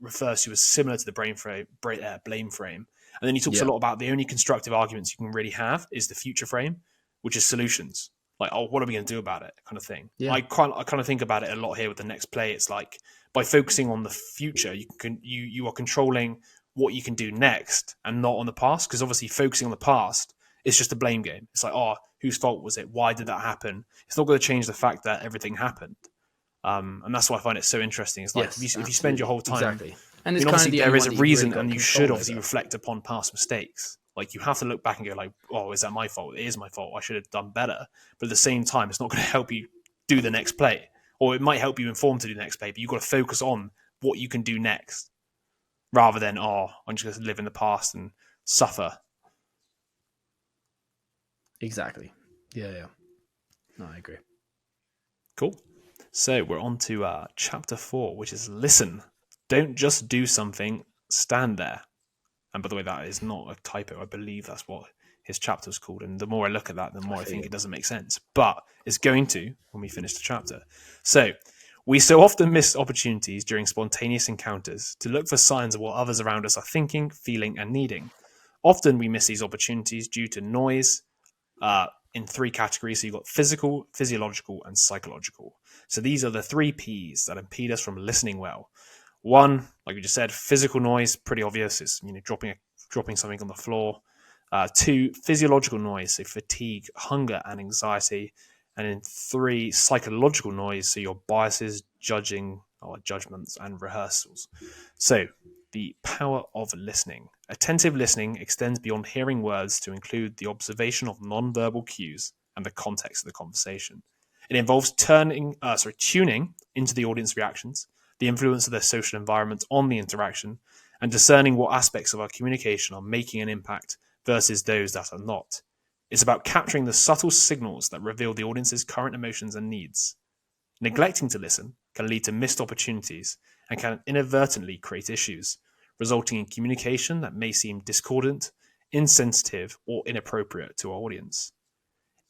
refers to as similar to the blame frame. And then he talks a lot about the only constructive arguments you can really have is the future frame, which is solutions. Like, oh, what are we going to do about it, kind of thing. Yeah. I kind of think about it a lot here with the next play. It's like by focusing on the future, you are controlling what you can do next and not on the past. Because obviously focusing on the past is just a blame game. It's like, oh, whose fault was it? Why did that happen? It's not going to change the fact that everything happened. And that's why I find it so interesting. It's like if you spend your whole time, and it's obviously there is a reason, and you should obviously reflect upon past mistakes. Like you have to look back and go, like, "Oh, is that my fault? It is my fault. I should have done better." But at the same time, it's not going to help you do the next play, or it might help you inform to do the next play. But you've got to focus on what you can do next, rather than I'm just going to live in the past and suffer. Exactly. Yeah. No, I agree. Cool. So we're on to chapter 4, which is listen. Don't just do something, stand there. And by the way, that is not a typo. I believe that's what his chapter is called. And the more I look at that, the more I think it doesn't make sense. But it's going to when we finish the chapter. So we so often miss opportunities during spontaneous encounters to look for signs of what others around us are thinking, feeling, and needing. Often we miss these opportunities due to noise, in 3 categories. So you've got physical, physiological, and psychological. So these are the 3 Ps that impede us from listening well. 1, like we just said, physical noise, pretty obvious. It's dropping something on the floor. 2, physiological noise, so fatigue, hunger, and anxiety. And in 3, psychological noise, so your biases, judgments, and rehearsals. So the power of listening. Attentive listening extends beyond hearing words to include the observation of non-verbal cues and the context of the conversation. It involves tuning into the audience reactions, the influence of their social environment on the interaction, and discerning what aspects of our communication are making an impact versus those that are not. It's about capturing the subtle signals that reveal the audience's current emotions and needs. Neglecting to listen can lead to missed opportunities and can inadvertently create issues, resulting in communication that may seem discordant, insensitive, or inappropriate to our audience.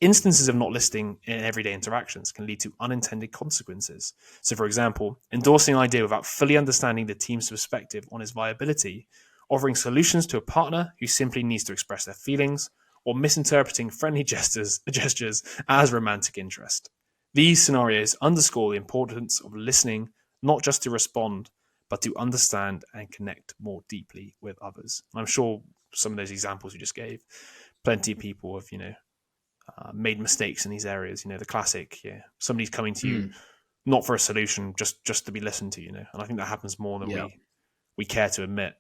Instances of not listening in everyday interactions can lead to unintended consequences. So, for example, endorsing an idea without fully understanding the team's perspective on its viability, offering solutions to a partner who simply needs to express their feelings, or misinterpreting friendly gestures as romantic interest. These scenarios underscore the importance of listening, not just to respond, but to understand and connect more deeply with others. I'm sure some of those examples you just gave, plenty of people have, made mistakes in these areas. The classic, somebody's coming to you not for a solution, just to be listened to. And I think that happens more than we care to admit.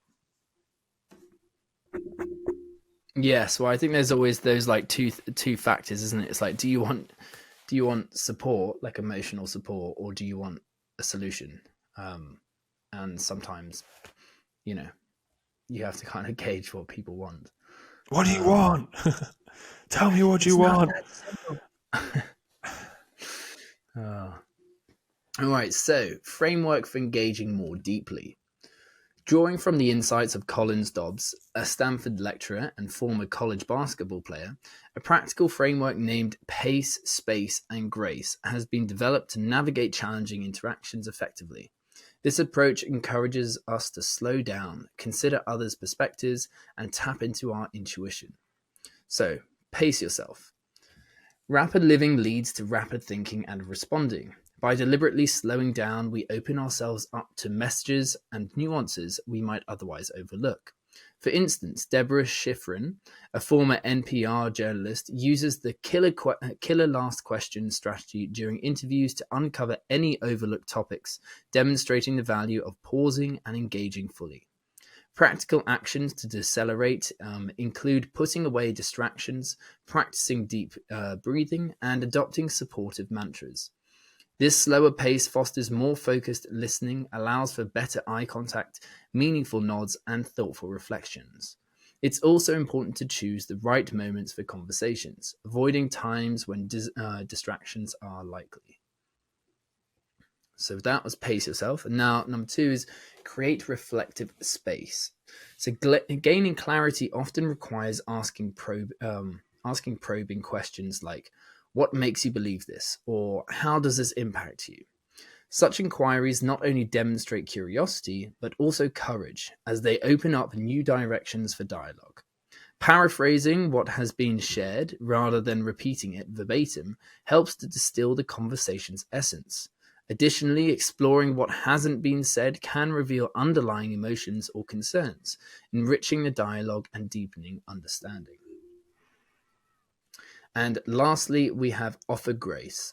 Yes, well, I think there's always those like two factors, isn't it? It's like, do you want support, like emotional support, or do you want a solution? And sometimes, you have to kind of gauge what people want. What do you want? Tell me what you want. All right, so framework for engaging more deeply. Drawing from the insights of Collins Dobbs, a Stanford lecturer and former college basketball player, a practical framework named Pace, Space, and Grace has been developed to navigate challenging interactions effectively. This approach encourages us to slow down, consider others' perspectives, and tap into our intuition. So, pace yourself. Rapid living leads to rapid thinking and responding. By deliberately slowing down, we open ourselves up to messages and nuances we might otherwise overlook. For instance, Deborah Schifrin, a former NPR journalist, uses the killer last question strategy during interviews to uncover any overlooked topics, demonstrating the value of pausing and engaging fully. Practical actions to decelerate include putting away distractions, practicing deep breathing, and adopting supportive mantras. This slower pace fosters more focused listening, allows for better eye contact, meaningful nods, and thoughtful reflections. It's also important to choose the right moments for conversations, avoiding times when distractions are likely. So that was pace yourself. And now number 2 is create reflective space. So gaining clarity often requires asking probing questions like, what makes you believe this? Or how does this impact you? Such inquiries not only demonstrate curiosity, but also courage, as they open up new directions for dialogue. Paraphrasing what has been shared, rather than repeating it verbatim, helps to distill the conversation's essence. Additionally, exploring what hasn't been said can reveal underlying emotions or concerns, enriching the dialogue and deepening understanding. And lastly, we have offer grace.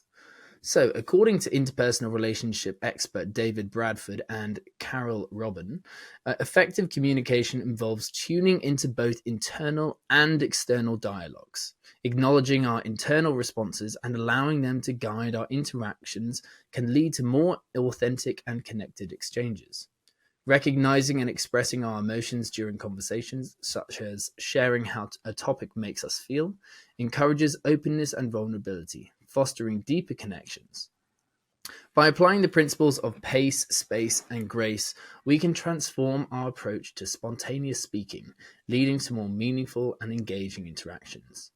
So, according to interpersonal relationship expert David Bradford and Carol Robin, effective communication involves tuning into both internal and external dialogues. Acknowledging our internal responses and allowing them to guide our interactions can lead to more authentic and connected exchanges. Recognizing and expressing our emotions during conversations, such as sharing how a topic makes us feel, encourages openness and vulnerability, fostering deeper connections. By applying the principles of pace, space, and grace, we can transform our approach to spontaneous speaking, leading to more meaningful and engaging interactions.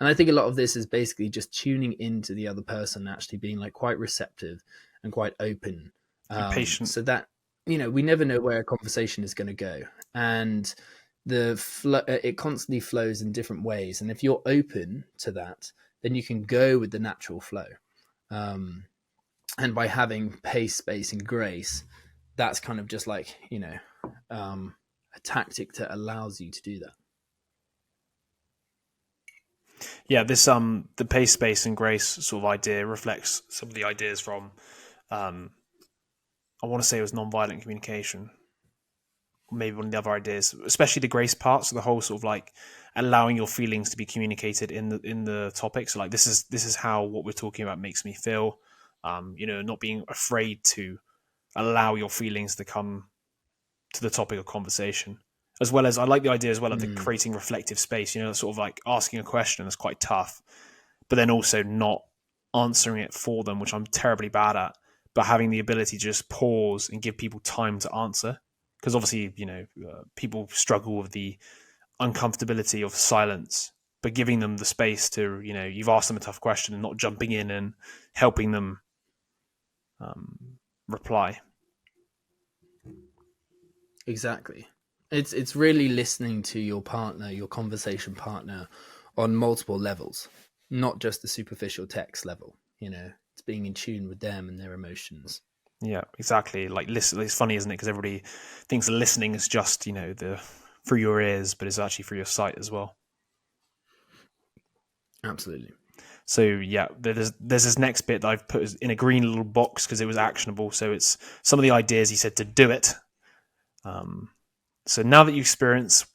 And I think a lot of this is basically just tuning into the other person, actually being like quite receptive and quite open. Patient. So that, we never know where a conversation is going to go. And it constantly flows in different ways. And if you're open to that, then you can go with the natural flow. And by having pace, space, and grace, that's kind of just like, a tactic that allows you to do that. Yeah, this the pace, space, and grace sort of idea reflects some of the ideas from I want to say it was nonviolent communication. maybe one of the other ideas, especially the grace part. So the whole sort of like allowing your feelings to be communicated in the topic. So like this is how what we're talking about makes me feel. Not being afraid to allow your feelings to come to the topic of conversation. As well as I like the idea as well of the creating reflective space, sort of like asking a question that's quite tough, but then also not answering it for them, which I'm terribly bad at, but having the ability to just pause and give people time to answer. Because obviously, people struggle with the uncomfortability of silence, but giving them the space to, you've asked them a tough question and not jumping in and helping them reply. Exactly. It's really listening to your partner, your conversation partner, on multiple levels, not just the superficial text level. It's being in tune with them and their emotions. Yeah, exactly. Like listen, it's funny, isn't it? Because everybody thinks listening is just the through your ears, but it's actually through your sight as well. Absolutely. So yeah, there's this next bit that I've put in a green little box because it was actionable. So it's some of the ideas he said to do it. So now that you experience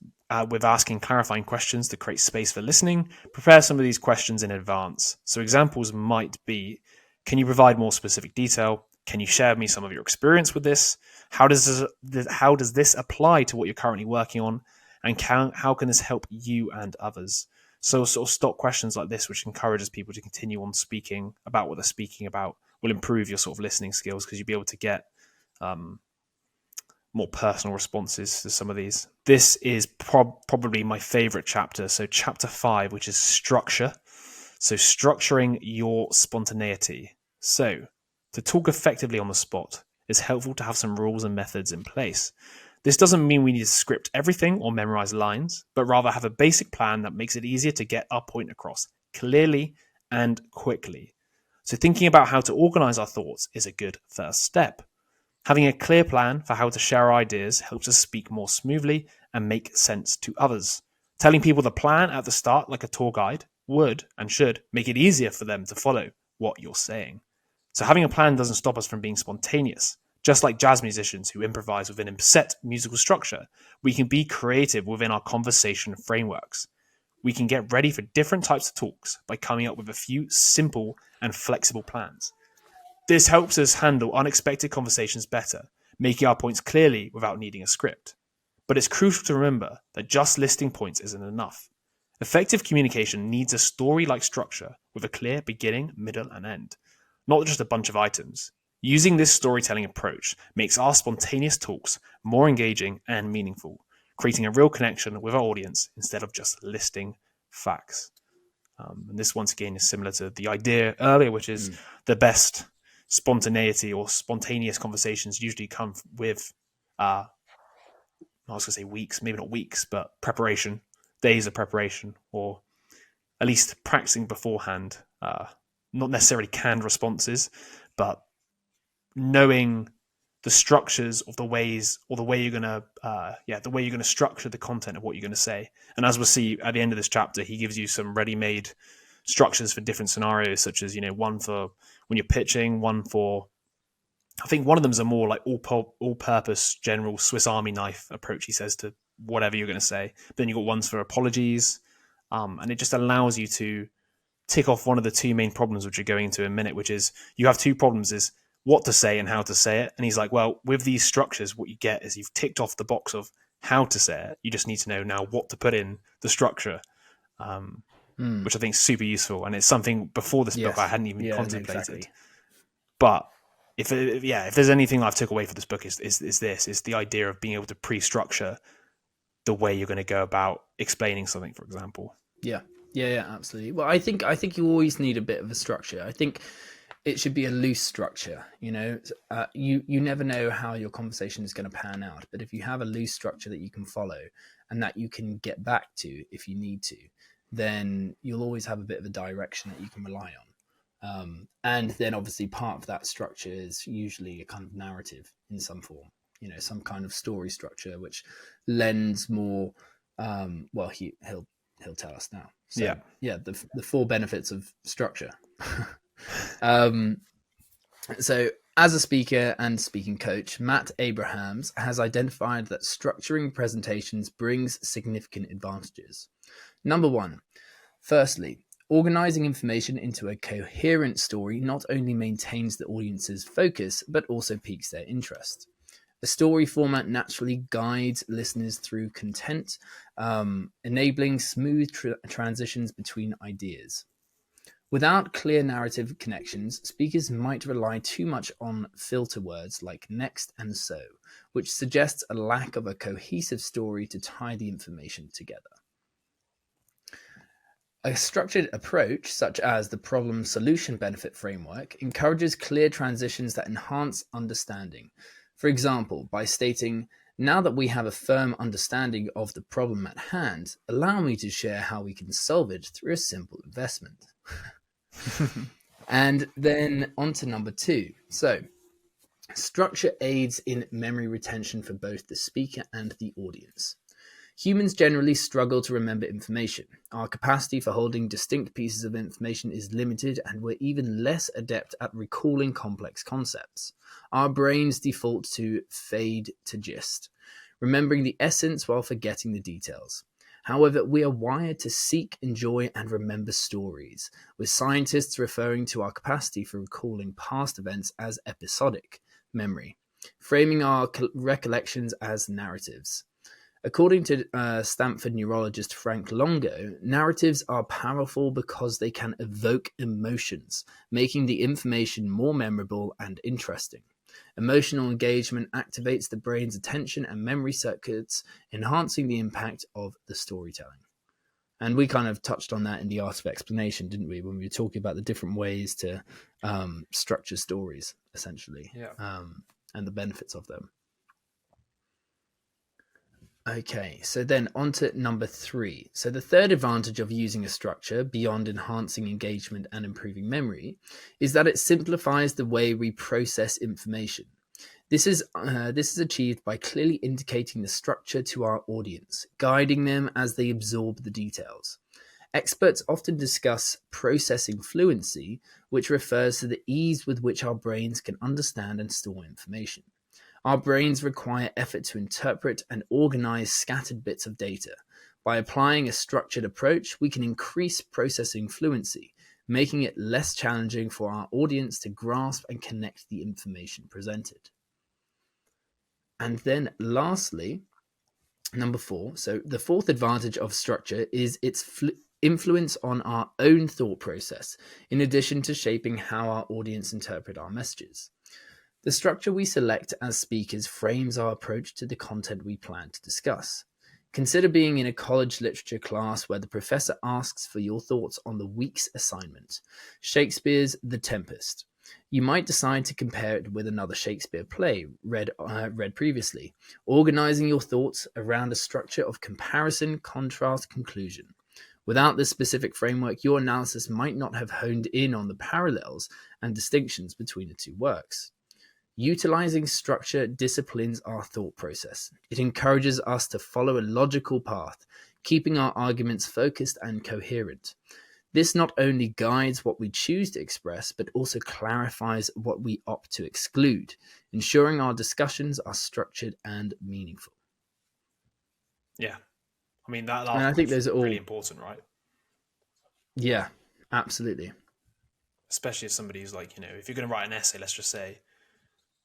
with asking clarifying questions to create space for listening, prepare some of these questions in advance. So examples might be, can you provide more specific detail? Can you share with me some of your experience with this? How does this apply to what you're currently working on? And how can this help you and others? So sort of stock questions like this, which encourages people to continue on speaking about what they're speaking about, will improve your sort of listening skills because you'll be able to get more personal responses to some of these. This is probably my favorite chapter. So chapter 5, which is structure. So structuring your spontaneity. So to talk effectively on the spot, it's helpful to have some rules and methods in place. This doesn't mean we need to script everything or memorize lines, but rather have a basic plan that makes it easier to get our point across clearly and quickly. So thinking about how to organize our thoughts is a good first step. Having a clear plan for how to share our ideas helps us speak more smoothly and make sense to others. Telling people the plan at the start, like a tour guide, would and should make it easier for them to follow what you're saying. So having a plan doesn't stop us from being spontaneous. Just like jazz musicians who improvise within a set musical structure, we can be creative within our conversation frameworks. We can get ready for different types of talks by coming up with a few simple and flexible plans. This helps us handle unexpected conversations better, making our points clearly without needing a script. But it's crucial to remember that just listing points isn't enough. Effective communication needs a story-like structure with a clear beginning, middle, and end, not just a bunch of items. Using this storytelling approach makes our spontaneous talks more engaging and meaningful, creating a real connection with our audience instead of just listing facts. And this, once again, is similar to the idea earlier, which is the best spontaneity or spontaneous conversations usually come with, I was going to say weeks, maybe not weeks, but preparation, days of preparation, or at least practicing beforehand. Not necessarily canned responses, but knowing the structures of the ways or the way you're going to, the way you're going to structure the content of what you're going to say. And as we'll see at the end of this chapter, he gives you some ready-made structures for different scenarios, such as, one for when you're pitching, one for, I think one of them is a more like all-purpose general Swiss Army knife approach, he says, to whatever you're going to say. But then you've got ones for apologies, and it just allows you to tick off one of the two main problems, which we're going into in a minute, which is you have two problems, is what to say and how to say it. And he's like, well, with these structures, what you get is you've ticked off the box of how to say it. You just need to know now what to put in the structure, which I think is super useful. And it's something before this book I hadn't even contemplated. Exactly. But if there's anything I've took away from this book is the idea of being able to pre-structure the way you're going to go about explaining something, for example. Yeah, absolutely. Well, I think you always need a bit of a structure. I think it should be a loose structure. You never know how your conversation is going to pan out, but if you have a loose structure that you can follow and that you can get back to if you need to, then you'll always have a bit of a direction that you can rely on. And then obviously part of that structure is usually a kind of narrative in some form, some kind of story structure, which lends more, he'll tell us now. So, the 4 benefits of structure. So As a speaker and speaking coach, Matt Abrahams has identified that structuring presentations brings significant advantages. Number one, firstly, organizing information into a coherent story not only maintains the audience's focus, but also piques their interest. A story format naturally guides listeners through content, enabling smooth transitions between ideas. Without clear narrative connections, speakers might rely too much on filter words like next and so, which suggests a lack of a cohesive story to tie the information together. A structured approach, such as the problem solution benefit framework, encourages clear transitions that enhance understanding. For example, by stating, now that we have a firm understanding of the problem at hand, allow me to share how we can solve it through a simple investment. And then on to number two. So, structure aids in memory retention for both the speaker and the audience. Humans generally struggle to remember information. Our capacity for holding distinct pieces of information is limited, and we're even less adept at recalling complex concepts. Our brains default to fade to gist, remembering the essence while forgetting the details. However, we are wired to seek, enjoy, and remember stories, with scientists referring to our capacity for recalling past events as episodic memory, framing our recollections as narratives. According to Stanford neurologist Frank Longo, narratives are powerful because they can evoke emotions, making the information more memorable and interesting. Emotional engagement activates the brain's attention and memory circuits, enhancing the impact of the storytelling. And we kind of touched on that in the art of explanation, didn't we, when we were talking about the different ways to structure stories, essentially, and the benefits of them. Okay, so then on to number three. So the third advantage of using a structure beyond enhancing engagement and improving memory is that it simplifies the way we process information. This is achieved by clearly indicating the structure to our audience, guiding them as they absorb the details. Experts often discuss processing fluency, which refers to the ease with which our brains can understand and store information. Our brains require effort to interpret and organize scattered bits of data. By applying a structured approach, we can increase processing fluency, making it less challenging for our audience to grasp and connect the information presented. And then lastly, number four, so the fourth advantage of structure is its influence on our own thought process, in addition to shaping how our audience interpret our messages. The structure we select as speakers frames our approach to the content we plan to discuss. Consider being in a college literature class where the professor asks for your thoughts on the week's assignment, Shakespeare's The Tempest. You might decide to compare it with another Shakespeare play read previously, organizing your thoughts around a structure of comparison, contrast, conclusion. Without this specific framework, your analysis might not have honed in on the parallels and distinctions between the two works. Utilizing structure disciplines our thought process. It encourages us to follow a logical path, keeping our arguments focused and coherent. This not only guides what we choose to express, but also clarifies what we opt to exclude, ensuring our discussions are structured and meaningful. Yeah. I mean, that And I think those are all really important, right? Yeah, absolutely. Especially as somebody who's like, if you're going to write an essay, let's just say,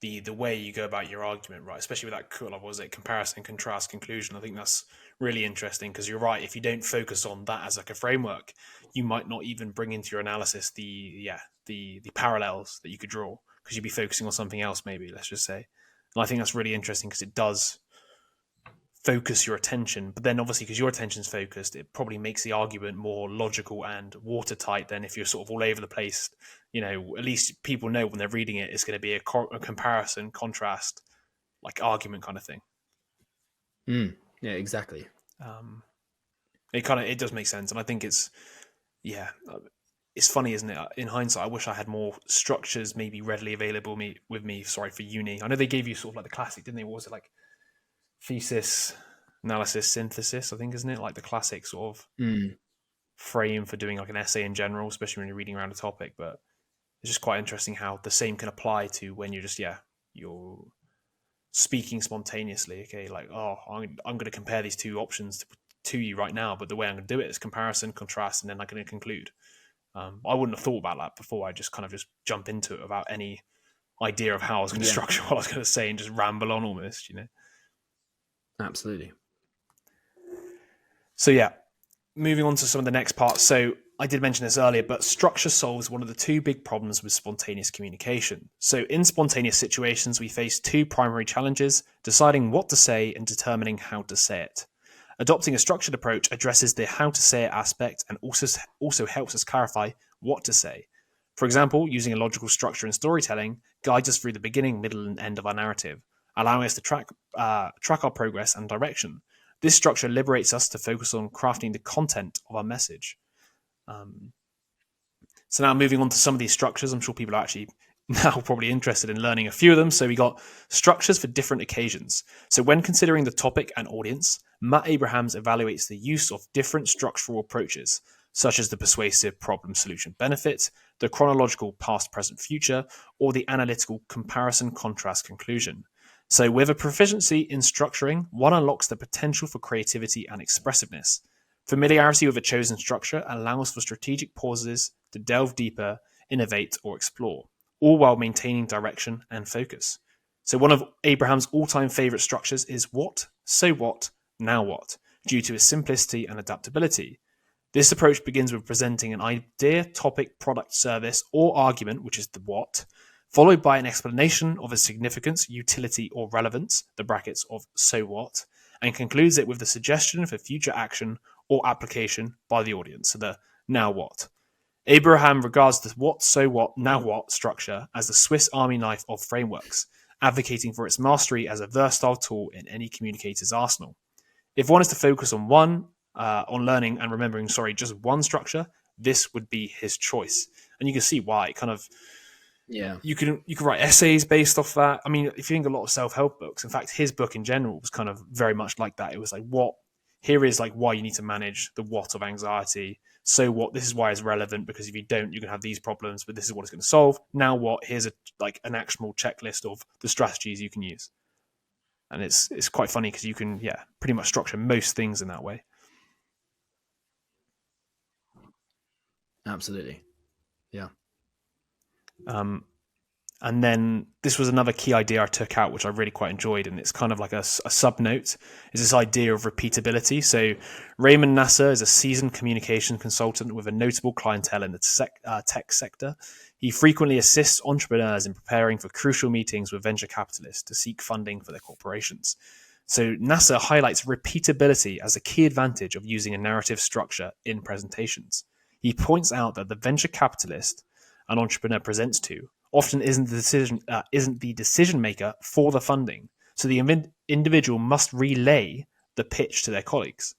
the way you go about your argument, right? Especially with that, what was it, comparison, contrast, conclusion. I think that's really interesting because you're right. If you don't focus on that as like a framework, you might not even bring into your analysis the parallels that you could draw because you'd be focusing on something else, maybe. Let's just say, and I think that's really interesting because it does focus your attention. But then, obviously, because your attention's focused, it probably makes the argument more logical and watertight than if you're sort of all over the place. At least people know when they're reading it, it's going to be a comparison, contrast, like argument kind of thing. Yeah, exactly. It does make sense, and I think it's funny, isn't it? In hindsight, I wish I had more structures maybe readily available with me. Sorry, for uni. I know they gave you sort of like the classic, didn't they? What was it like? Thesis, analysis, synthesis. I think, isn't it like the classic sort of frame for doing like an essay in general, especially when you're reading around a topic, but. it's just quite interesting how the same can apply to when you're just, you're speaking spontaneously. Okay, like, I'm going to compare these two options to you right now, but the way I'm going to do it is comparison, contrast, and then I'm going to conclude. I wouldn't have thought about that before. I just kind of just jump into it without any idea of how I was going to structure what I was going to say and just ramble on almost, Absolutely. So moving on to some of the next parts. So I did mention this earlier, but structure solves one of the two big problems with spontaneous communication. So in spontaneous situations, we face two primary challenges: deciding what to say and determining how to say it. Adopting a structured approach addresses the how to say it aspect and also helps us clarify what to say. For example, using a logical structure in storytelling guides us through the beginning, middle, and end of our narrative, allowing us to track our progress and direction. This structure liberates us to focus on crafting the content of our message. So now moving on to some of these structures, I'm sure people are actually now probably interested in learning a few of them. So we got structures for different occasions. So when considering the topic and audience, Matt Abrahams evaluates the use of different structural approaches, such as the persuasive problem solution benefit, the chronological past, present, future, or the analytical comparison contrast conclusion. So with a proficiency in structuring, one unlocks the potential for creativity and expressiveness. Familiarity with a chosen structure allows for strategic pauses to delve deeper, innovate, or explore, all while maintaining direction and focus. So one of Abraham's all-time favorite structures is what, so what, now what, due to its simplicity and adaptability. This approach begins with presenting an idea, topic, product, service, or argument, which is the what, followed by an explanation of its significance, utility, or relevance, the brackets of so what, and concludes it with the suggestion for future action or application by the audience, so the now what. Abraham regards the what, so what, now what structure as the Swiss Army knife of frameworks, advocating for its mastery as a versatile tool in any communicator's arsenal. If one is to focus on learning and remembering, just one structure, this would be his choice. And you can see why. You can write essays based off that. I mean, if you think a lot of self-help books, in fact, his book in general was kind of very much like that. It was like, here is like why you need to manage the what of anxiety. So what, this is why it's relevant, because if you don't, you're going to have these problems, but this is what it's going to solve. Now what, here's an actionable checklist of the strategies you can use. And it's quite funny because you can, pretty much structure most things in that way. Absolutely. Yeah. And then this was another key idea I took out, which I really quite enjoyed, and it's kind of like a sub-note, is this idea of repeatability. So Raymond Nasser is a seasoned communication consultant with a notable clientele in the tech sector. He frequently assists entrepreneurs in preparing for crucial meetings with venture capitalists to seek funding for their corporations. So Nasser highlights repeatability as a key advantage of using a narrative structure in presentations. He points out that the venture capitalist an entrepreneur presents to often isn't the decision maker for the funding, so the individual must relay the pitch to their colleagues.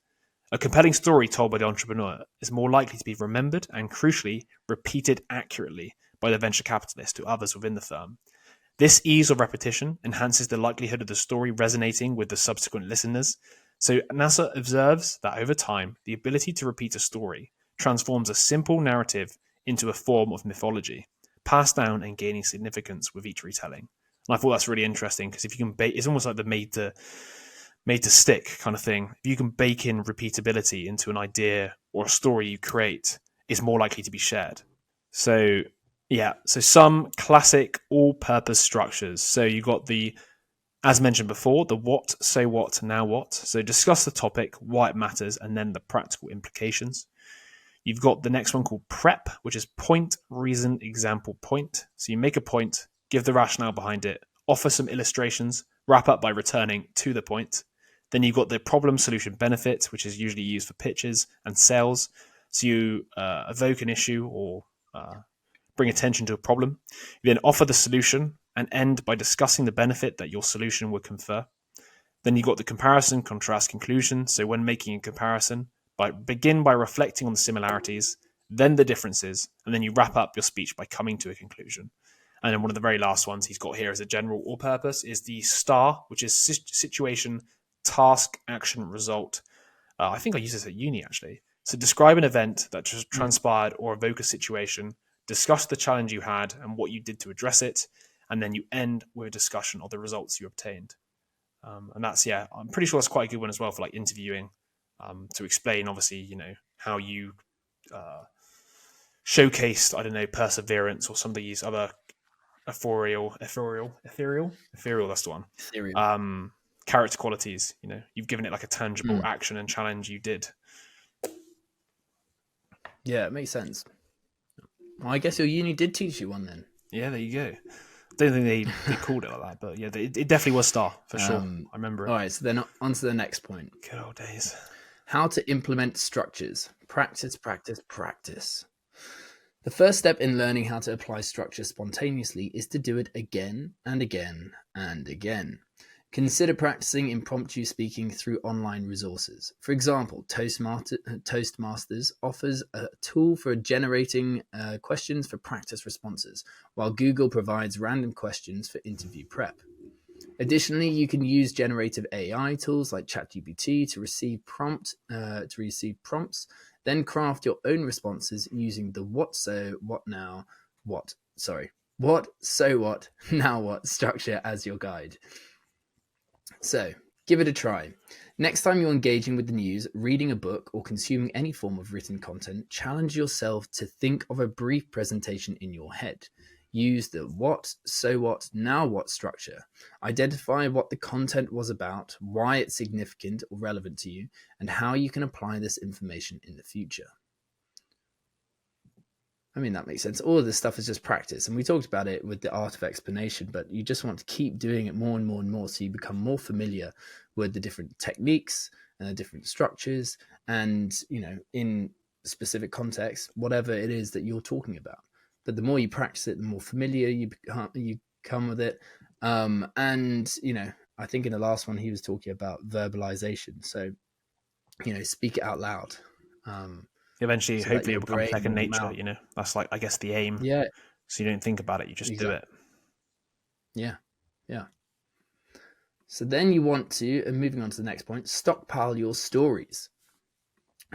A compelling story told by the entrepreneur is more likely to be remembered and, crucially, repeated accurately by the venture capitalist to others within the firm. This ease of repetition enhances the likelihood of the story resonating with the subsequent listeners. So Nasser observes that over time, the ability to repeat a story transforms a simple narrative into a form of mythology, passed down and gaining significance with each retelling. And I thought that's really interesting because if you can it's almost like the made to stick kind of thing. If you can bake in repeatability into an idea or a story you create, it's more likely to be shared. So some classic all-purpose structures. So you got as mentioned before, the what, so what, now what. So discuss the topic, why it matters, and then the practical implications. You've got the next one called prep, which is point, reason, example, point. So you make a point, give the rationale behind it, offer some illustrations, wrap up by returning to the point. Then you've got the problem, solution, benefit, which is usually used for pitches and sales. So you evoke an issue or bring attention to a problem. You then offer the solution and end by discussing the benefit that your solution would confer. Then you've got the comparison, contrast, conclusion. So when making a comparison, begin by reflecting on the similarities, then the differences, and then you wrap up your speech by coming to a conclusion. And then one of the very last ones he's got here as a general all-purpose is the STAR, which is situation, task, action, result. I think I used this at uni, actually. So describe an event that just transpired or evoke a situation, discuss the challenge you had and what you did to address it, and then you end with a discussion of the results you obtained. And that's, I'm pretty sure that's quite a good one as well for like interviewing, to explain, obviously, how you showcased, I don't know, perseverance or some of these other ethereal, that's the one. Ethereum. Character qualities, you've given it like a tangible action and challenge you did. Yeah, it makes sense. Well, I guess your uni did teach you one then. Yeah, there you go. Don't think they called it like that, but yeah, it definitely was STAR for sure. I remember it. All right, so then on to the next point. Good old days. How to implement structures. Practice, practice, practice. The first step in learning how to apply structure spontaneously is to do it again and again and again. Consider practicing impromptu speaking through online resources. For example, Toastmasters offers a tool for generating questions for practice responses, while Google provides random questions for interview prep. Additionally, you can use generative AI tools like ChatGPT to receive prompts, then craft your own responses using the what, so what, now what structure as your guide. So, give it a try. Next time you're engaging with the news, reading a book, or consuming any form of written content, challenge yourself to think of a brief presentation in your head. Use the what, so what, now what structure. Identify what the content was about, why it's significant or relevant to you, and how you can apply this information in the future. I mean, that makes sense. All of this stuff is just practice. And we talked about it with the art of explanation, but you just want to keep doing it more and more and more so you become more familiar with the different techniques and the different structures and, in specific contexts, whatever it is that you're talking about. But the more you practice it, the more familiar you become with it. And, I think in the last one, he was talking about verbalization. So, speak it out loud. Eventually, so hopefully, it becomes second nature. That's like, I guess, the aim. Yeah. So you don't think about it; you just do it. Yeah. So then you want to, and moving on to the next point, stockpile your stories.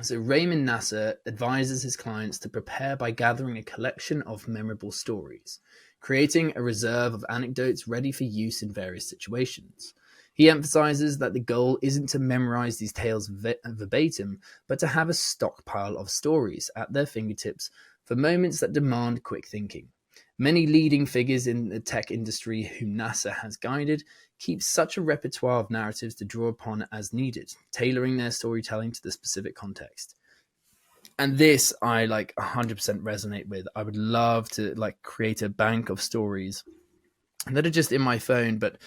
So Raymond Nasser advises his clients to prepare by gathering a collection of memorable stories, creating a reserve of anecdotes ready for use in various situations. He emphasizes that the goal isn't to memorize these tales verbatim, but to have a stockpile of stories at their fingertips for moments that demand quick thinking. Many leading figures in the tech industry whom NASA has guided keep such a repertoire of narratives to draw upon as needed, tailoring their storytelling to the specific context. And this I 100% resonate with. I would love to create a bank of stories that are just in my phone, but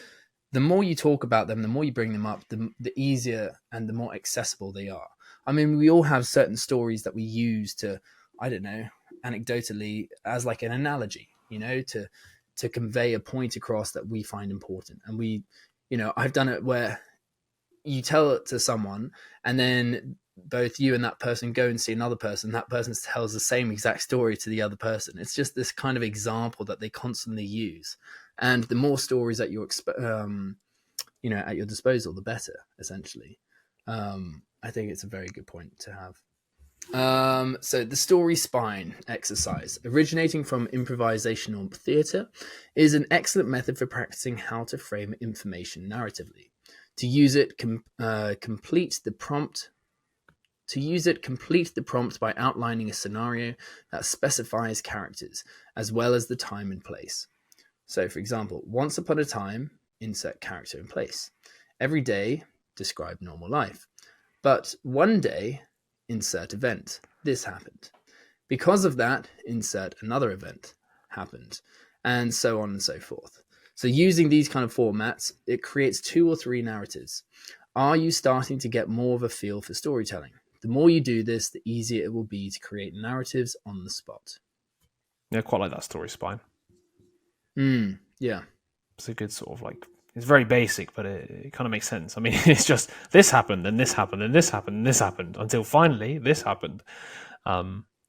the more you talk about them, the more you bring them up, the easier and the more accessible they are. I mean, we all have certain stories that we use to, I don't know, anecdotally as like an analogy, to convey a point across that we find important. And we, I've done it where you tell it to someone and then both you and that person go and see another person. That person tells the same exact story to the other person. It's just this kind of example that they constantly use. And the more stories that you're, at your disposal, the better, essentially. I think it's a very good point to have. So the story spine exercise, originating from improvisational theatre, is an excellent method for practicing how to frame information narratively. To use it, complete the prompt by outlining a scenario that specifies characters, as well as the time and place. So, for example, once upon a time, insert character and place. Every day, describe normal life. But one day, insert event. This happened. Because of that, insert another event happened. And so on and so forth. So using these kind of formats, it creates 2 or 3 narratives. Are you starting to get more of a feel for storytelling? The more you do this, the easier it will be to create narratives on the spot. Yeah, quite like that story spine. Yeah. It's a good sort of it's very basic, but it kind of makes sense. I mean, it's just this happened, and this happened, and this happened, and this happened, until finally this happened.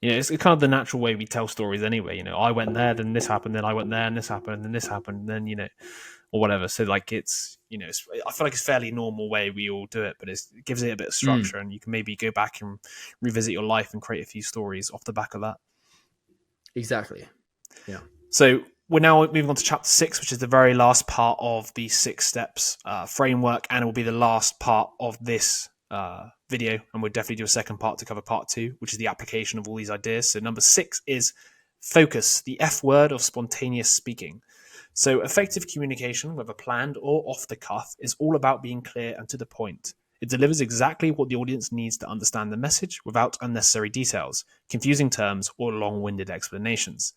It's kind of the natural way we tell stories anyway. I went there, then this happened, then I went there, and this happened, and then this happened, and then, or whatever. So it's, I feel like it's a fairly normal way we all do it, but it gives it a bit of structure, and you can maybe go back and revisit your life and create a few stories off the back of that. Exactly. Yeah. So we're now moving on to chapter 6, which is the very last part of the 6 steps framework, and it will be the last part of this video. And we'll definitely do a second part to cover part 2, which is the application of all these ideas. So number 6 is focus, the F word of spontaneous speaking. So effective communication, whether planned or off the cuff, is all about being clear and to the point. It delivers exactly what the audience needs to understand the message without unnecessary details, confusing terms, or long-winded explanations.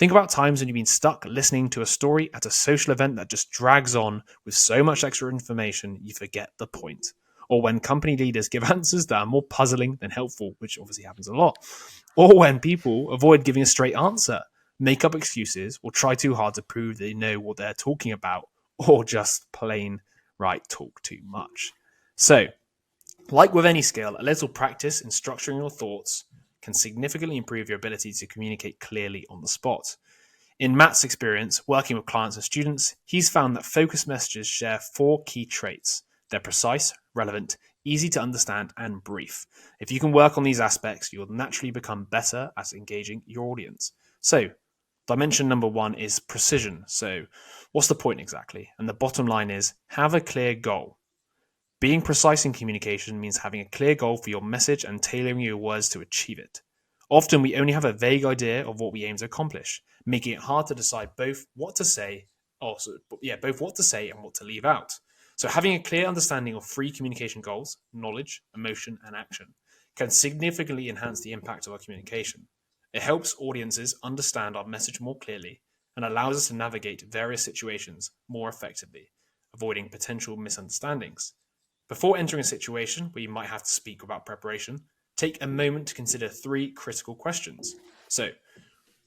Think about times when you've been stuck listening to a story at a social event that just drags on with so much extra information you forget the point. Or when company leaders give answers that are more puzzling than helpful, which obviously happens a lot. Or when people avoid giving a straight answer, make up excuses, or try too hard to prove they know what they're talking about, or just plain talk too much. So, like with any skill, a little practice in structuring your thoughts can significantly improve your ability to communicate clearly on the spot. In Matt's experience working with clients and students, he's found that focused messages share 4 key traits. They're precise, relevant, easy to understand, and brief. If you can work on these aspects, you'll naturally become better at engaging your audience. So, dimension number 1 is precision. So, what's the point exactly? And the bottom line is have a clear goal. Being precise in communication means having a clear goal for your message and tailoring your words to achieve it. Often we only have a vague idea of what we aim to accomplish, making it hard to decide both what to say and what to leave out. So having a clear understanding of 3 communication goals, knowledge, emotion, and action, can significantly enhance the impact of our communication. It helps audiences understand our message more clearly and allows us to navigate various situations more effectively, avoiding potential misunderstandings. Before entering a situation where you might have to speak without preparation, take a moment to consider 3 critical questions. So,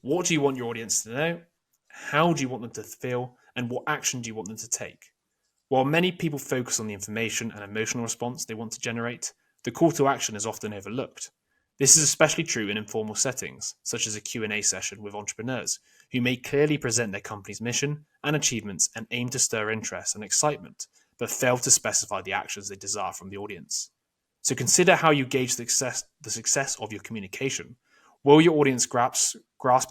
what do you want your audience to know? How do you want them to feel? And what action do you want them to take? While many people focus on the information and emotional response they want to generate, the call to action is often overlooked. This is especially true in informal settings, such as a Q&A session with entrepreneurs, who may clearly present their company's mission and achievements and aim to stir interest and excitement, but fail to specify the actions they desire from the audience. So consider how you gauge the success of your communication. Will your audience grasp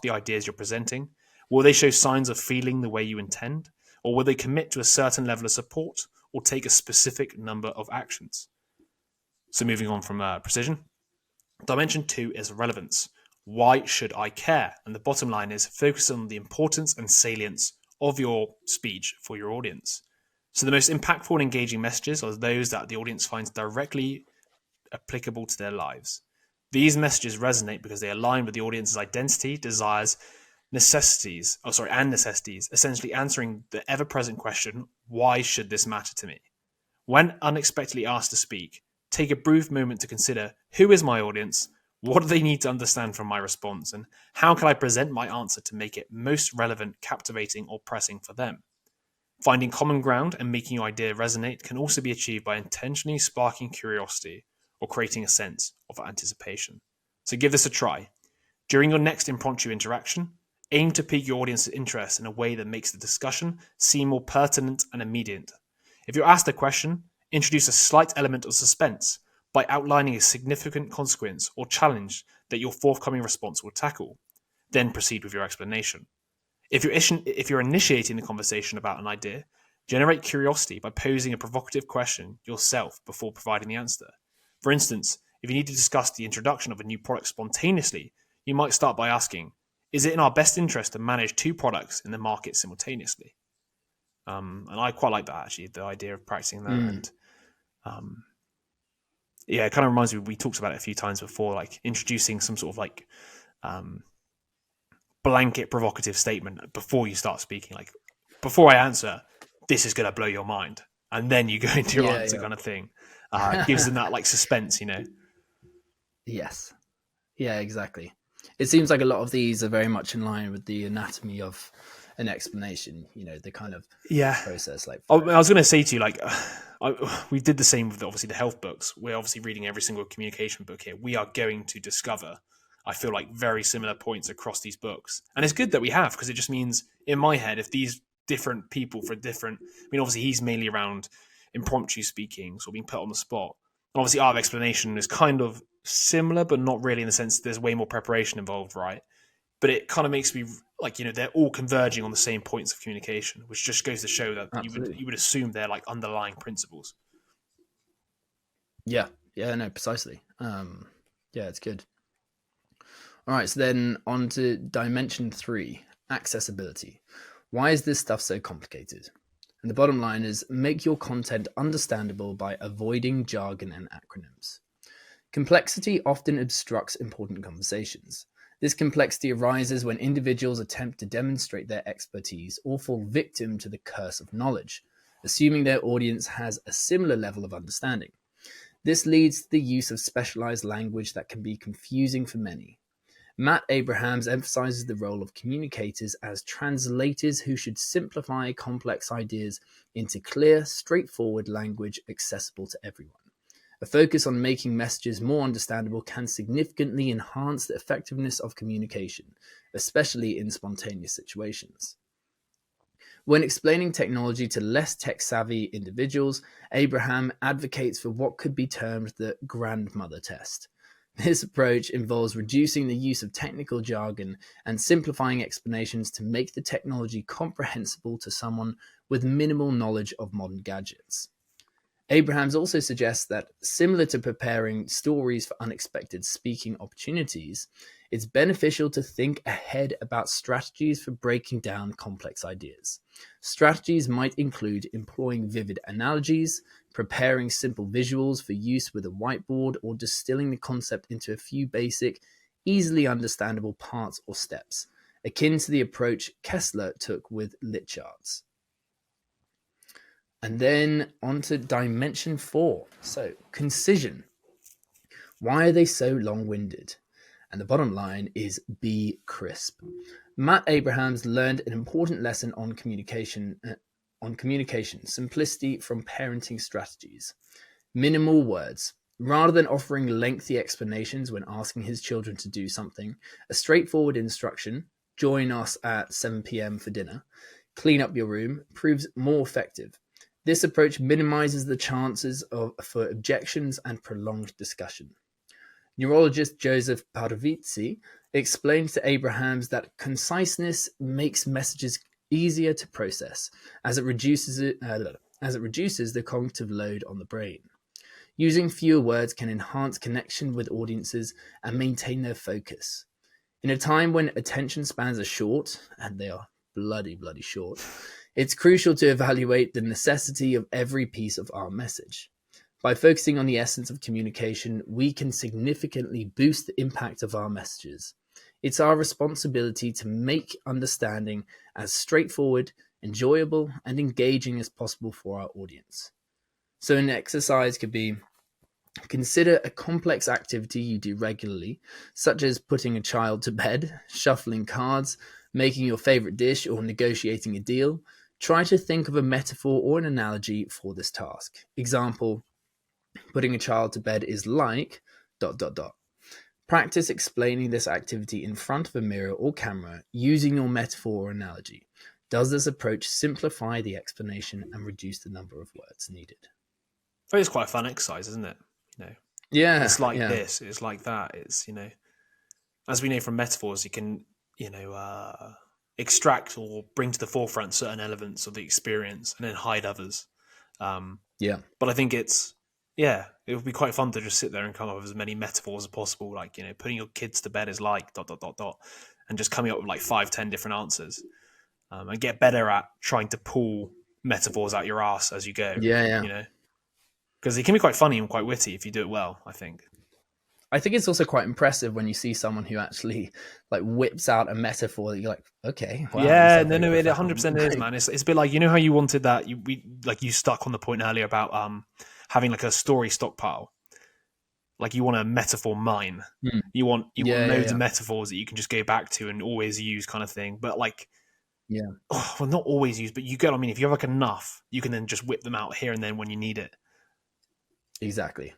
the ideas you're presenting? Will they show signs of feeling the way you intend? Or will they commit to a certain level of support or take a specific number of actions? So moving on from precision. Dimension 2 is relevance. Why should I care? And the bottom line is focus on the importance and salience of your speech for your audience. So the most impactful and engaging messages are those that the audience finds directly applicable to their lives. These messages resonate because they align with the audience's identity, desires, necessities, essentially answering the ever-present question, why should this matter to me? When unexpectedly asked to speak, take a brief moment to consider who is my audience, what do they need to understand from my response, and how can I present my answer to make it most relevant, captivating, or pressing for them? Finding common ground and making your idea resonate can also be achieved by intentionally sparking curiosity or creating a sense of anticipation. So give this a try. During your next impromptu interaction, aim to pique your audience's interest in a way that makes the discussion seem more pertinent and immediate. If you're asked a question, introduce a slight element of suspense by outlining a significant consequence or challenge that your forthcoming response will tackle. Then proceed with your explanation. If you're initiating the conversation about an idea, generate curiosity by posing a provocative question yourself before providing the answer. For instance, if you need to discuss the introduction of a new product spontaneously, you might start by asking, is it in our best interest to manage 2 products in the market simultaneously? And I quite like that, actually, the idea of practicing that. And it kind of reminds me, we talked about it a few times before, like introducing some sort of blanket provocative statement before you start speaking. Like, before I answer, this is going to blow your mind. And then you go into your answer kind of thing. It gives them that suspense, Yes. Yeah, exactly. It seems like a lot of these are very much in line with the anatomy of an explanation, the kind of process. I was going to say to you, we did the same with obviously the health books. We're obviously reading every single communication book here. We are going to discover, I feel like, very similar points across these books. And it's good that we have, because it just means, in my head, if these different people obviously he's mainly around impromptu speaking, so being put on the spot. And obviously our explanation is kind of similar, but not really, in the sense there's way more preparation involved, right? but it kind of makes me like, they're all converging on the same points of communication, which just goes to show that Absolutely. you would assume they're like underlying principles. Yeah, no, precisely. Yeah, it's good. All right, so then on to dimension 3, accessibility. Why is this stuff so complicated? And the bottom line is make your content understandable by avoiding jargon and acronyms. Complexity often obstructs important conversations. This complexity arises when individuals attempt to demonstrate their expertise or fall victim to the curse of knowledge, assuming their audience has a similar level of understanding. This leads to the use of specialized language that can be confusing for many. Matt Abrahams emphasizes the role of communicators as translators who should simplify complex ideas into clear, straightforward language accessible to everyone. A focus on making messages more understandable can significantly enhance the effectiveness of communication, especially in spontaneous situations. When explaining technology to less tech-savvy individuals, Abraham advocates for what could be termed the grandmother test. This approach involves reducing the use of technical jargon and simplifying explanations to make the technology comprehensible to someone with minimal knowledge of modern gadgets. Abrahams also suggests that, similar to preparing stories for unexpected speaking opportunities, it's beneficial to think ahead about strategies for breaking down complex ideas. Strategies might include employing vivid analogies, preparing simple visuals for use with a whiteboard, or distilling the concept into a few basic, easily understandable parts or steps, akin to the approach Kessler took with lit charts. And then on to dimension 4. So, concision. Why are they so long-winded? And the bottom line is be crisp. Matt Abrahams learned an important lesson on communication, simplicity from parenting strategies. Minimal words. Rather than offering lengthy explanations when asking his children to do something, a straightforward instruction, join us at 7 p.m. for dinner, clean up your room, proves more effective. This approach minimizes the chances for objections and prolonged discussion. Neurologist Joseph Pardubice explains to Abrahams that conciseness makes messages easier to process, as it reduces the cognitive load on the brain. Using fewer words can enhance connection with audiences and maintain their focus. In a time when attention spans are short, and they are bloody short, it's crucial to evaluate the necessity of every piece of our message. By focusing on the essence of communication, we can significantly boost the impact of our messages. It's our responsibility to make understanding as straightforward, enjoyable, and engaging as possible for our audience. So an exercise could be: consider a complex activity you do regularly, such as putting a child to bed, shuffling cards, making your favorite dish, or negotiating a deal. Try to think of a metaphor or an analogy for this task. Example: putting a child to bed is like ... Practice explaining this activity in front of a mirror or camera using your metaphor or analogy. Does this approach simplify the explanation and reduce the number of words needed? But it's quite a fun exercise, isn't it? Yeah, It's like yeah. this, it's like that. It's, as we know from metaphors, you can, extract or bring to the forefront certain elements of the experience and then hide others. Yeah. But I think it would be quite fun to just sit there and come up with as many metaphors as possible. Like, putting your kids to bed is like ... and just coming up with like 5-10 different answers, and get better at trying to pull metaphors out your ass as you go. Yeah. Because it can be quite funny and quite witty if you do it well, I think. I think it's also quite impressive when you see someone who actually like whips out a metaphor that you're like, okay, wow. Yeah, no, it 100% is, man. It's a bit like, how you wanted that. You stuck on the point earlier about having like a story stockpile. Like, you want a metaphor mine. You want loads of metaphors that you can just go back to and always use, kind of thing. But like, well, not always use, but you get what I mean. If you have like enough, you can then just whip them out here and then when you need it. Exactly.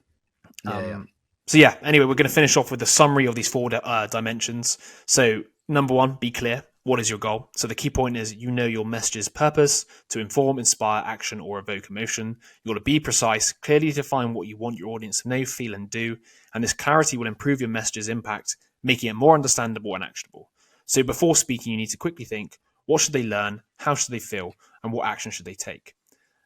So yeah, anyway, we're going to finish off with the summary of these 4 dimensions. So number 1, be clear. What is your goal? So the key point is, your message's purpose: to inform, inspire, action, or evoke emotion. You got to be precise, clearly define what you want your audience to know, feel, and do. And this clarity will improve your message's impact, making it more understandable and actionable. So before speaking, you need to quickly think, what should they learn? How should they feel? And what action should they take?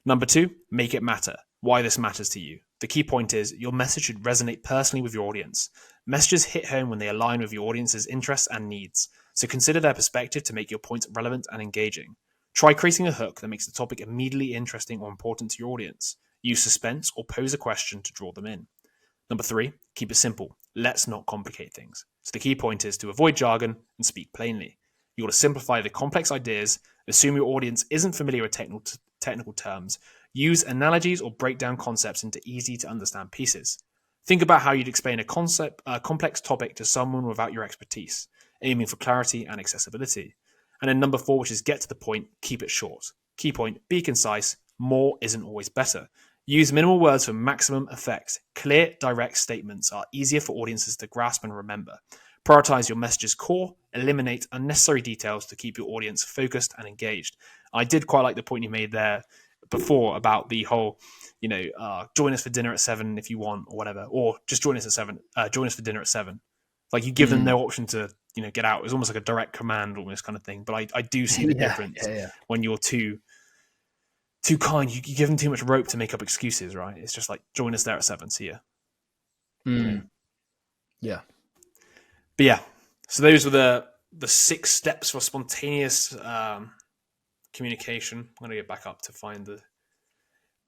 Number 2, make it matter. Why this matters to you. The key point is your message should resonate personally with your audience. Messages hit home when they align with your audience's interests and needs. So consider their perspective to make your points relevant and engaging. Try creating a hook that makes the topic immediately interesting or important to your audience. Use suspense or pose a question to draw them in. Number 3, keep it simple. Let's not complicate things. So the key point is to avoid jargon and speak plainly. You want to simplify the complex ideas, assume your audience isn't familiar with technical terms, use analogies or break down concepts into easy to understand pieces. Think about how you'd explain a complex topic to someone without your expertise, aiming for clarity and accessibility. And then number 4, which is get to the point, keep it short. Key point, be concise. More isn't always better. Use minimal words for maximum effect. Clear, direct statements are easier for audiences to grasp and remember. Prioritize your message's core, eliminate unnecessary details to keep your audience focused and engaged. I did quite like the point you made there before about the whole, join us for dinner at 7 if you want, or whatever, or just join us at 7. Join us for dinner at 7. Like you give them no option to, get out. It's almost like a direct command, almost kind of thing. But I do see the difference when you're too kind. You give them too much rope to make up excuses, right? It's just like join us there at 7. See ya. Yeah. But yeah, so those were the 6 steps for spontaneous communication. I'm going to get back up to find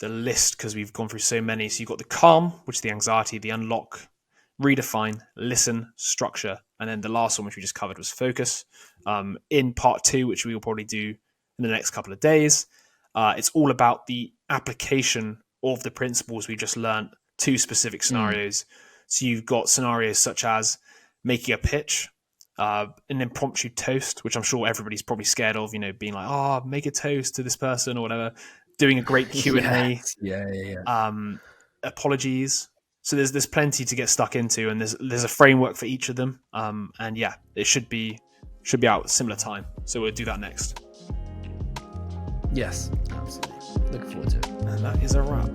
the list because we've gone through so many. So you've got the calm, which is the anxiety, the unlock, redefine, listen, structure, and then the last one, which we just covered, was focus. In part 2, which we will probably do in the next couple of days, it's all about the application of the principles we just learned to specific scenarios. So you've got scenarios such as making a pitch, an impromptu toast, which I'm sure everybody's probably scared of, being like, make a toast to this person or whatever, doing a great Q&A, apologies. So there's plenty to get stuck into, and there's a framework for each of them. And yeah, it should be out at similar time. So we'll do that next. Yes, absolutely. Looking forward to it. And that is a wrap.